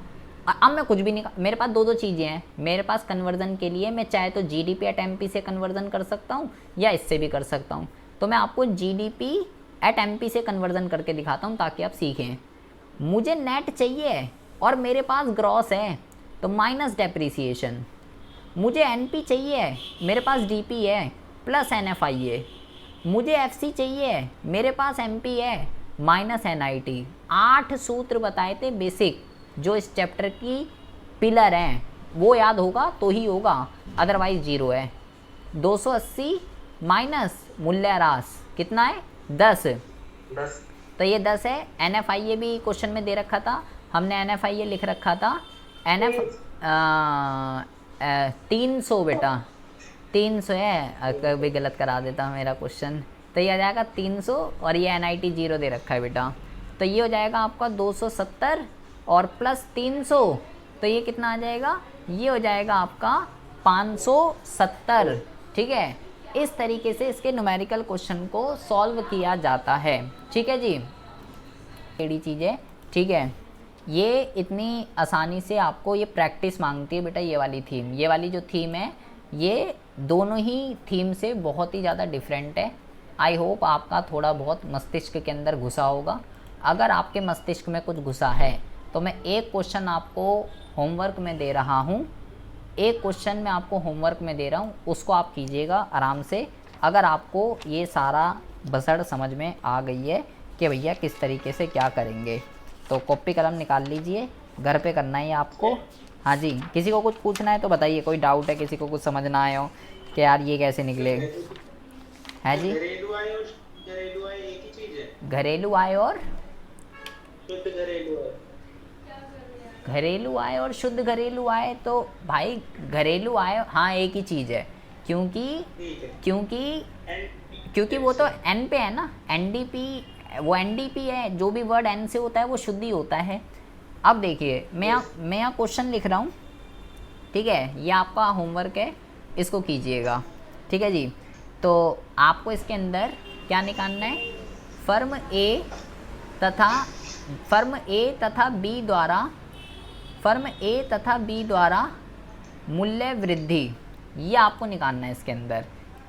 अब मैं कुछ भी निकाल, मेरे पास 2 चीज़ें हैं मेरे पास कन्वर्जन के लिए। मैं चाहे तो GDP एट MP से कन्वर्जन कर सकता हूँ या इससे भी कर सकता हूँ। तो मैं आपको GDP एट MP से कन्वर्जन करके दिखाता हूँ ताकि आप सीखें। मुझे नेट चाहिए और मेरे पास ग्रॉस है तो माइनस डेप्रीसिएशन। मुझे NP चाहिए, मेरे पास DP है प्लस NFI है। मुझे FC चाहिए, मेरे पास MP है माइनस NIT। 8 सूत्र बताए थे बेसिक, जो इस चैप्टर की पिलर हैं, वो याद होगा तो ही होगा, अदरवाइज 0 है। 280 माइनस मूल्य ह्रास कितना है 10, तो ये 10 है। NFI भी क्वेश्चन में दे रखा था, हमने NFI लिख रखा था। 300 बेटा 300 है, कभी गलत करा देता मेरा क्वेश्चन। तो ये आ जाएगा 300 और ये NIT 0 दे रखा है बेटा। तो ये हो जाएगा आपका 270 और प्लस 300, तो ये कितना आ जाएगा, ये हो जाएगा आपका 570। ठीक है। इस तरीके से इसके न्यूमेरिकल क्वेश्चन को सॉल्व किया जाता है। ठीक है जी, बड़ी चीज़ें। ठीक है। ये इतनी आसानी से आपको ये प्रैक्टिस मांगती है बेटा। ये वाली थीम, ये वाली जो थीम है, ये दोनों ही थीम से बहुत ही ज़्यादा डिफरेंट है। आई होप आपका थोड़ा बहुत मस्तिष्क के अंदर घुसा होगा। अगर आपके मस्तिष्क में कुछ घुसा है तो मैं एक क्वेश्चन आपको होमवर्क में दे रहा हूँ, एक क्वेश्चन मैं आपको होमवर्क में दे रहा हूँ, उसको आप कीजिएगा आराम से। अगर आपको ये सारा बसड़ समझ में आ गई है कि भैया किस तरीके से क्या करेंगे, तो कॉपी कलम निकाल लीजिए, घर पे करना है आपको। हाँ जी, किसी को कुछ पूछना है तो बताइए, कोई डाउट है, किसी को कुछ समझ ना आया हो कि यार ये कैसे निकले। है जी, घरेलू आय एक ही चीज है। घरेलू आय और शुद्ध घरेलू आय, घरेलू आय और शुद्ध घरेलू आय, तो भाई घरेलू आय हाँ एक ही चीज़ है, क्योंकि ठीक है। क्योंकि एंड क्योंकि वो तो एन पे है ना, एनडीपी, वो एनडीपी है, जो भी वर्ड एन से होता है वो शुद्ध ही होता है। अब देखिए मैं यहाँ क्वेश्चन लिख रहा हूँ, ठीक है, ये आपका होमवर्क है, इसको कीजिएगा, ठीक है जी। तो आपको इसके अंदर क्या निकालना है, फर्म ए तथा बी द्वारा मूल्य वृद्धि, ये आपको निकालना है इसके अंदर।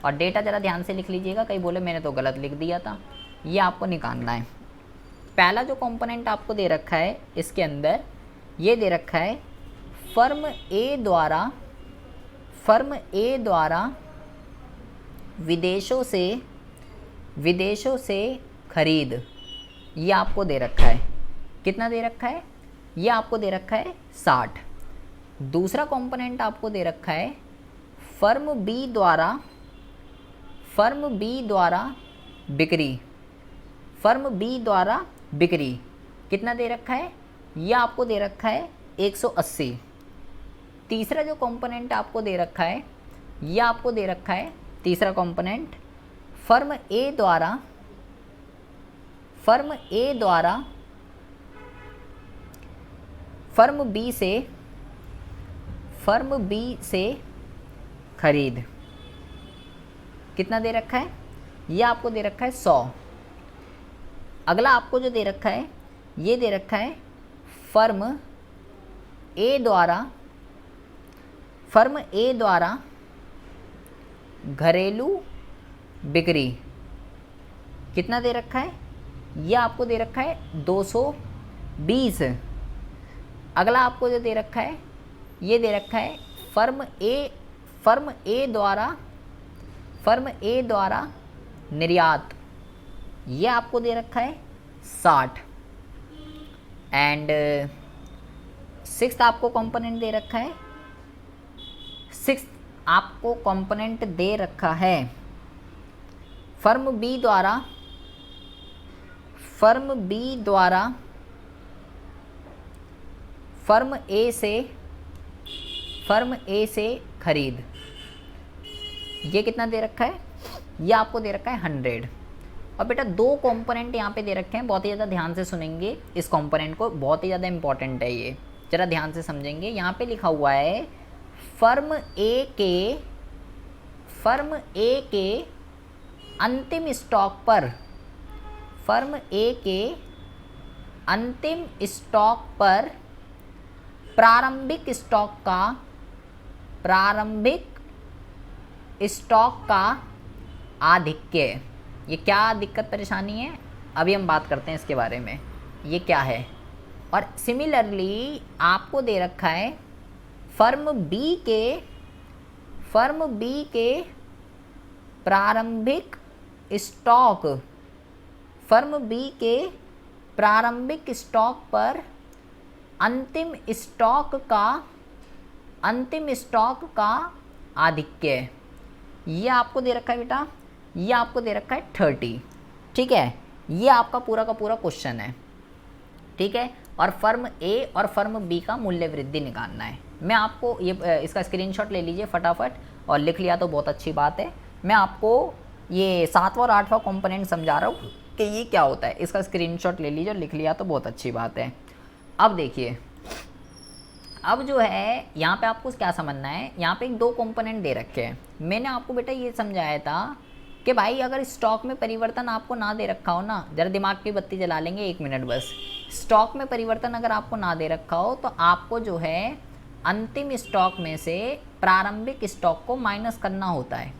और डेटा ज़रा ध्यान से लिख लीजिएगा, कहीं बोले मैंने तो गलत लिख दिया था, ये आपको निकालना है। पहला जो कंपोनेंट आपको दे रखा है इसके अंदर, ये दे रखा है फर्म ए द्वारा विदेशों से खरीद, ये आपको दे रखा है। कितना दे रखा है, ये आपको दे रखा है 60। दूसरा कंपोनेंट आपको दे रखा है फर्म बी द्वारा बिक्री, कितना दे रखा है, ये आपको दे रखा है 180। तीसरा जो कंपोनेंट आपको दे रखा है, ये आपको दे रखा है तीसरा कंपोनेंट फर्म ए द्वारा फर्म बी से खरीद, कितना दे रखा है, ये आपको दे रखा है 100। अगला आपको जो दे रखा है, ये दे रखा है फर्म ए द्वारा घरेलू बिक्री, कितना दे रखा है, ये आपको दे रखा है 220। अगला आपको जो दे रखा है, ये दे रखा है फर्म ए द्वारा निर्यात, ये आपको दे रखा है 60। एंड सिक्स्थ आपको कंपोनेंट दे रखा है, फर्म बी द्वारा फर्म ए से खरीद, ये कितना दे रखा है, ये आपको दे रखा है 100। और बेटा दो कंपोनेंट यहाँ पे दे रखे हैं, बहुत ही ज़्यादा ध्यान से सुनेंगे इस कंपोनेंट को, बहुत ही ज़्यादा इंपॉर्टेंट है ये, ज़रा ध्यान से समझेंगे। यहाँ पे लिखा हुआ है फर्म ए के अंतिम स्टॉक पर प्रारंभिक स्टॉक का आधिक्य, ये क्या दिक्कत परेशानी है, अभी हम बात करते हैं इसके बारे में, ये क्या है। और सिमिलरली आपको दे रखा है फर्म बी के प्रारंभिक स्टॉक पर अंतिम स्टॉक का आधिक्य, ये आपको दे रखा है बेटा, ये आपको दे रखा है 30। ठीक है, ये आपका पूरा का पूरा क्वेश्चन है, ठीक है। और फर्म ए और फर्म बी का मूल्य वृद्धि निकालना है। मैं आपको ये इसका स्क्रीनशॉट ले लीजिए फटाफट, और लिख लिया तो बहुत अच्छी बात है। मैं आपको ये 7वां और 8वां कंपोनेंट समझा रहा हूँ कि ये क्या होता है, इसका स्क्रीनशॉट ले लीजिए और लिख लिया तो बहुत अच्छी बात है। अब देखिए, अब जो है यहाँ पे आपको क्या समझना है, यहाँ पे एक दो कंपोनेंट दे रखे हैं। मैंने आपको बेटा ये समझाया था कि भाई अगर स्टॉक में परिवर्तन आपको ना दे रखा हो ना, ज़रा दिमाग की बत्ती जला लेंगे 1 मिनट बस। स्टॉक में परिवर्तन अगर आपको ना दे रखा हो तो आपको जो है अंतिम स्टॉक में से प्रारंभिक स्टॉक को माइनस करना होता है,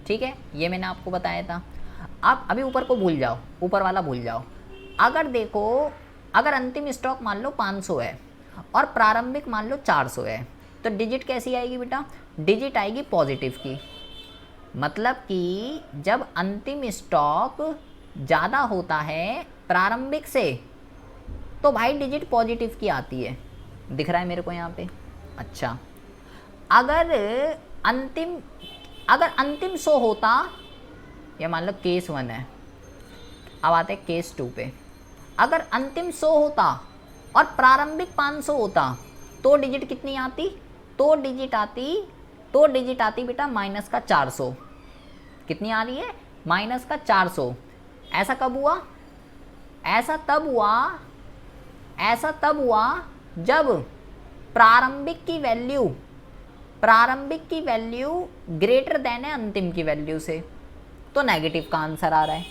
ठीक है, ये मैंने आपको बताया था। अब अभी ऊपर को भूल जाओ, ऊपर वाला भूल जाओ। अगर देखो, अगर अंतिम स्टॉक मान लो 500 है और प्रारंभिक मान लो 400 है, तो डिजिट कैसी आएगी बेटा, डिजिट आएगी पॉजिटिव की। मतलब कि जब अंतिम स्टॉक ज़्यादा होता है प्रारंभिक से तो भाई डिजिट पॉजिटिव की आती है, दिख रहा है मेरे को यहाँ पे। अच्छा, अगर अंतिम 100 होता, या मान लो केस 1 है, अब आते हैं केस 2 पे। अगर अंतिम 100 होता और प्रारंभिक 500 होता तो डिजिट कितनी आती, तो डिजिट आती तो डिजिट आती बेटा माइनस का 400। कितनी आ रही है? माइनस का 400। ऐसा कब हुआ? ऐसा तब हुआ जब प्रारंभिक की वैल्यू ग्रेटर देन है अंतिम की वैल्यू से। तो नेगेटिव का आंसर आ रहा है।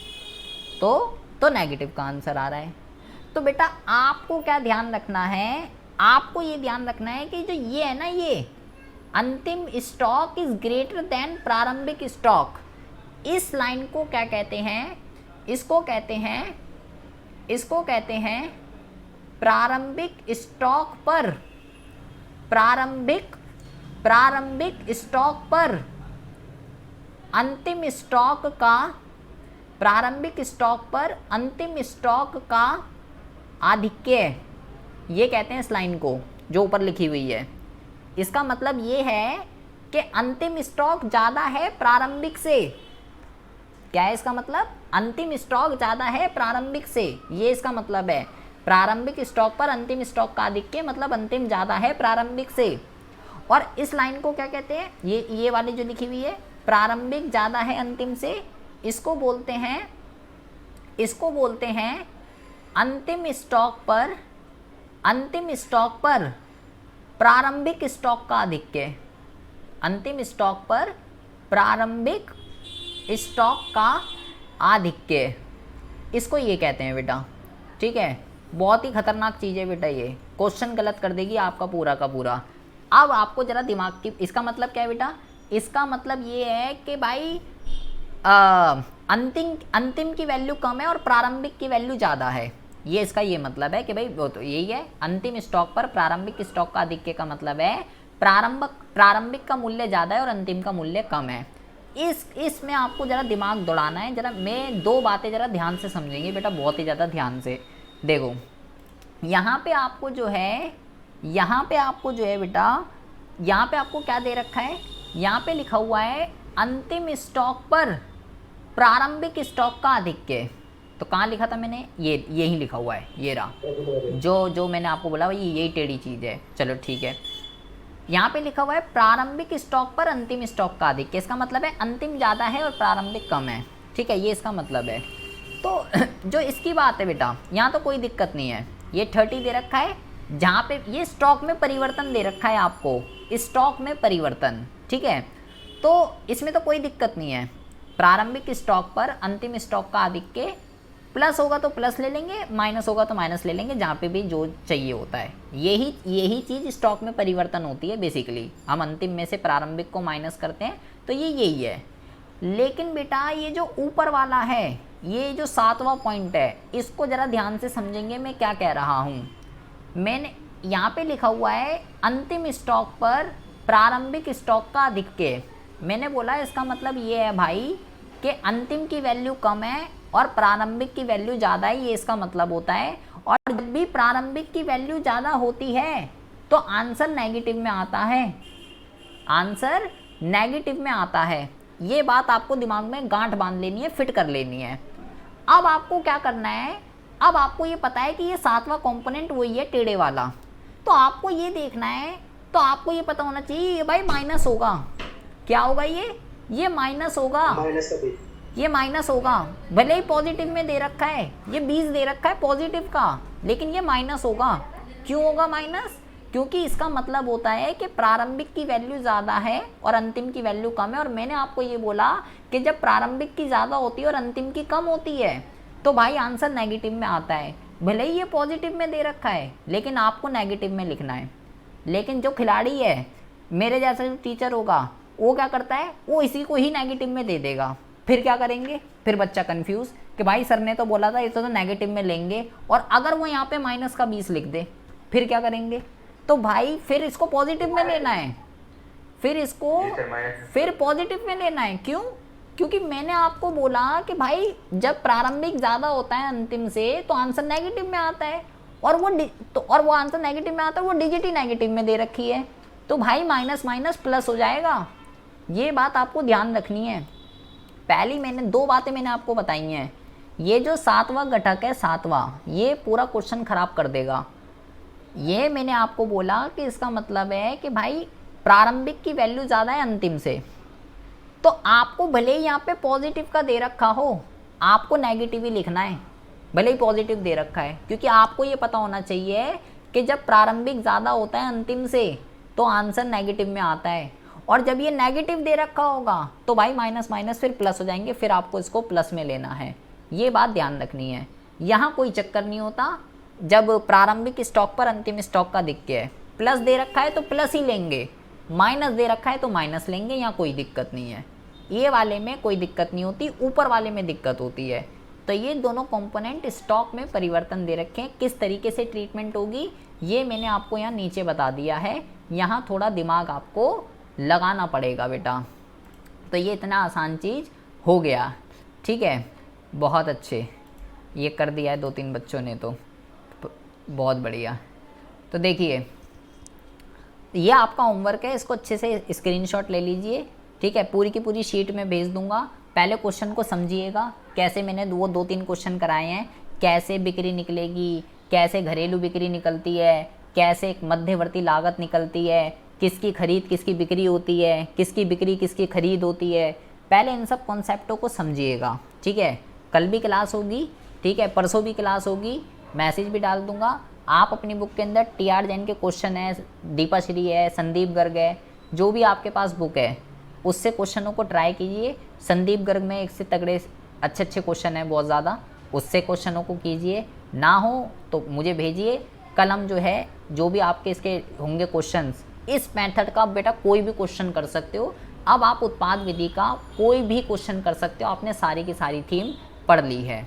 तो नेगेटिव का आंसर आ रहा है। तो बेटा आपको क्या ध्यान रखना है? आपको ये ध्यान रखना है कि जो ये है ना, ये अंतिम स्टॉक इज ग्रेटर देन प्रारंभिक स्टॉक, इस लाइन को क्या कहते हैं? इसको कहते हैं प्रारंभिक स्टॉक पर अंतिम स्टॉक का आधिक्य। ये कहते हैं इस लाइन को जो ऊपर लिखी हुई है। इसका मतलब ये है कि अंतिम स्टॉक ज़्यादा है प्रारंभिक से। क्या है इसका मतलब? अंतिम स्टॉक ज़्यादा है प्रारंभिक से, ये इसका मतलब है। प्रारंभिक स्टॉक पर अंतिम स्टॉक का आधिक्य मतलब अंतिम ज़्यादा है प्रारंभिक से। और इस लाइन को क्या कहते हैं? ये वाली जो लिखी हुई है, प्रारंभिक ज़्यादा है अंतिम से, इसको बोलते हैं अंतिम स्टॉक पर प्रारंभिक स्टॉक का आधिक्य। अंतिम स्टॉक पर प्रारंभिक स्टॉक का आधिक्य, इसको ये कहते हैं बेटा। ठीक है, बहुत ही खतरनाक चीज़ है बेटा ये। क्वेश्चन गलत कर देगी आपका पूरा का पूरा। अब आपको ज़रा दिमाग की, इसका मतलब क्या है बेटा? इसका मतलब ये है कि भाई अंतिम की वैल्यू कम है और प्रारंभिक की वैल्यू ज़्यादा है। ये इसका ये मतलब है कि भाई वो तो यही है, अंतिम स्टॉक पर प्रारंभिक स्टॉक का आधिक्य का मतलब है प्रारंभिक का मूल्य ज़्यादा है और अंतिम का मूल्य कम है। इसमें आपको ज़रा दिमाग दौड़ाना है। ज़रा मैं दो बातें ज़रा ध्यान से समझेंगे बेटा, बहुत ही ज़्यादा ध्यान से देखो। यहाँ पे आपको जो है बेटा, यहाँ पे आपको क्या दे रखा है? यहाँ पे लिखा हुआ है अंतिम स्टॉक पर प्रारंभिक स्टॉक का आधिक्य। तो कहाँ लिखा था मैंने? यही लिखा हुआ है, ये रहा। जो मैंने आपको बोला भाई यही टेढ़ी चीज़ है। चलो ठीक है, यहाँ पे लिखा हुआ है प्रारंभिक स्टॉक पर अंतिम स्टॉक का आधिक्य। इसका मतलब है अंतिम ज़्यादा है और प्रारंभिक कम है। ठीक है, ये इसका मतलब है। तो जो इसकी बात है बेटा, यहाँ तो कोई दिक्कत नहीं है। ये 30 दे रखा है, जहाँ पे ये स्टॉक में परिवर्तन दे रखा है आपको, स्टॉक में परिवर्तन। ठीक है, तो इसमें तो कोई दिक्कत नहीं है। प्रारंभिक स्टॉक पर अंतिम स्टॉक का आधिक्य, प्लस होगा तो प्लस ले लेंगे, माइनस होगा तो माइनस ले लेंगे, जहाँ पे भी जो चाहिए होता है। यही चीज़ स्टॉक में परिवर्तन होती है बेसिकली। हम अंतिम में से प्रारंभिक को माइनस करते हैं, तो ये यही है। लेकिन बेटा ये जो ऊपर वाला है, ये जो 7वां पॉइंट है, इसको ज़रा ध्यान से समझेंगे मैं क्या कह रहा हूँ। मैंने यहाँ पे लिखा हुआ है अंतिम स्टॉक पर प्रारंभिक स्टॉक का आधिक्य। मैंने बोला इसका मतलब ये है भाई कि अंतिम की वैल्यू कम है और प्रारंभिक की वैल्यू ज़्यादा है, ये इसका मतलब होता है। और जब भी प्रारंभिक की वैल्यू ज़्यादा होती है तो आंसर नेगेटिव में आता है। आंसर नेगेटिव में आता है। ये बात आपको दिमाग में गांठ बांध लेनी है, फिट कर लेनी है। अब आपको क्या करना है? अब आपको ये पता है कि ये 7वां कंपोनेंट वही है टेढ़े वाला, तो आपको ये देखना है, तो आपको ये पता होना चाहिए ये भाई माइनस होगा। क्या होगा? ये माइनस होगा। ये माइनस होगा, भले ही पॉजिटिव में दे रखा है, ये 20 दे रखा है पॉजिटिव का, लेकिन ये माइनस होगा। क्यों होगा माइनस? क्योंकि इसका मतलब होता है कि प्रारंभिक की वैल्यू ज़्यादा है और अंतिम की वैल्यू कम है। और मैंने आपको ये बोला कि जब प्रारंभिक की ज़्यादा होती है और अंतिम की कम होती है तो भाई आंसर नेगेटिव में आता है। भले ही ये पॉजिटिव में दे रखा है, लेकिन आपको नेगेटिव में लिखना है। लेकिन जो खिलाड़ी है, मेरे जैसा जो टीचर होगा, वो क्या करता है? वो इसी को ही नेगेटिव में दे देगा। फिर क्या करेंगे? फिर बच्चा कंफ्यूज कि भाई सर ने तो बोला था इसे तो नेगेटिव में लेंगे, और अगर वो यहाँ पे माइनस का 20 लिख दे, फिर क्या करेंगे? तो भाई फिर इसको पॉजिटिव में लेना है, फिर पॉजिटिव में लेना है। क्यों? क्योंकि मैंने आपको बोला कि भाई जब प्रारंभिक ज़्यादा होता है अंतिम से तो आंसर नेगेटिव में आता है, और वो आंसर नेगेटिव में आता है, वो डिजिट ही नेगेटिव में दे रखी है, तो भाई माइनस माइनस प्लस हो जाएगा। ये बात आपको ध्यान रखनी है। पहली मैंने 2 बातें मैंने आपको बताई हैं। ये जो 7वां घटक है, 7वां, ये पूरा क्वेश्चन खराब कर देगा। ये मैंने आपको बोला कि इसका मतलब है कि भाई प्रारंभिक की वैल्यू ज़्यादा है अंतिम से, तो आपको भले ही यहाँ पे पॉजिटिव का दे रखा हो, आपको नेगेटिव ही लिखना है, भले ही पॉजिटिव दे रखा है, क्योंकि आपको ये पता होना चाहिए कि जब प्रारंभिक ज़्यादा होता है अंतिम से तो आंसर नेगेटिव में आता है, और जब ये नेगेटिव दे रखा होगा तो भाई माइनस माइनस फिर प्लस हो जाएंगे, फिर आपको इसको प्लस में लेना है। ये बात ध्यान रखनी है, यहाँ कोई चक्कर नहीं होता। जब प्रारंभिक स्टॉक पर अंतिम स्टॉक का दिख के है, प्लस दे रखा है तो प्लस ही लेंगे, माइनस दे रखा है तो माइनस लेंगे, यहाँ कोई दिक्कत नहीं है। ये वाले में कोई दिक्कत नहीं होती, ऊपर वाले में दिक्कत होती है। तो ये दोनों कंपोनेंट स्टॉक में परिवर्तन दे रखे हैं, किस तरीके से ट्रीटमेंट होगी ये मैंने आपको यहाँ नीचे बता दिया है। यहाँ थोड़ा दिमाग आपको लगाना पड़ेगा बेटा। तो ये इतना आसान चीज़ हो गया, ठीक है, बहुत अच्छे, ये कर दिया है 2-3 बच्चों ने, तो बहुत बढ़िया। तो देखिए ये आपका होमवर्क है, इसको अच्छे से स्क्रीनशॉट ले लीजिए, ठीक है, पूरी की पूरी शीट में भेज दूंगा। पहले क्वेश्चन को समझिएगा, कैसे मैंने वो 2-3 क्वेश्चन कराए हैं, कैसे बिक्री निकलेगी, कैसे घरेलू बिक्री निकलती है, कैसे एक मध्यवर्ती लागत निकलती है, किसकी खरीद किसकी बिक्री होती है, किसकी बिक्री किसकी खरीद होती है। पहले इन सब कॉन्सेप्टों को समझिएगा, ठीक है। कल भी क्लास होगी, ठीक है, परसों भी क्लास होगी, मैसेज भी डाल दूंगा। आप अपनी बुक के अंदर TR जैन के क्वेश्चन है, दीपाश्री है, संदीप गर्ग है, जो भी आपके पास बुक है उससे क्वेश्चनों को ट्राई कीजिए। संदीप गर्ग में एक से तगड़े अच्छे क्वेश्चन है बहुत ज़्यादा, उससे क्वेश्चनों को कीजिए। ना हो तो मुझे भेजिए, कल हम जो है जो भी आपके इसके होंगे क्वेश्चंस, इस मेथड का बेटा कोई भी क्वेश्चन कर सकते हो। अब आप उत्पाद विधि का कोई भी क्वेश्चन कर सकते हो, आपने सारी की सारी थीम पढ़ ली है।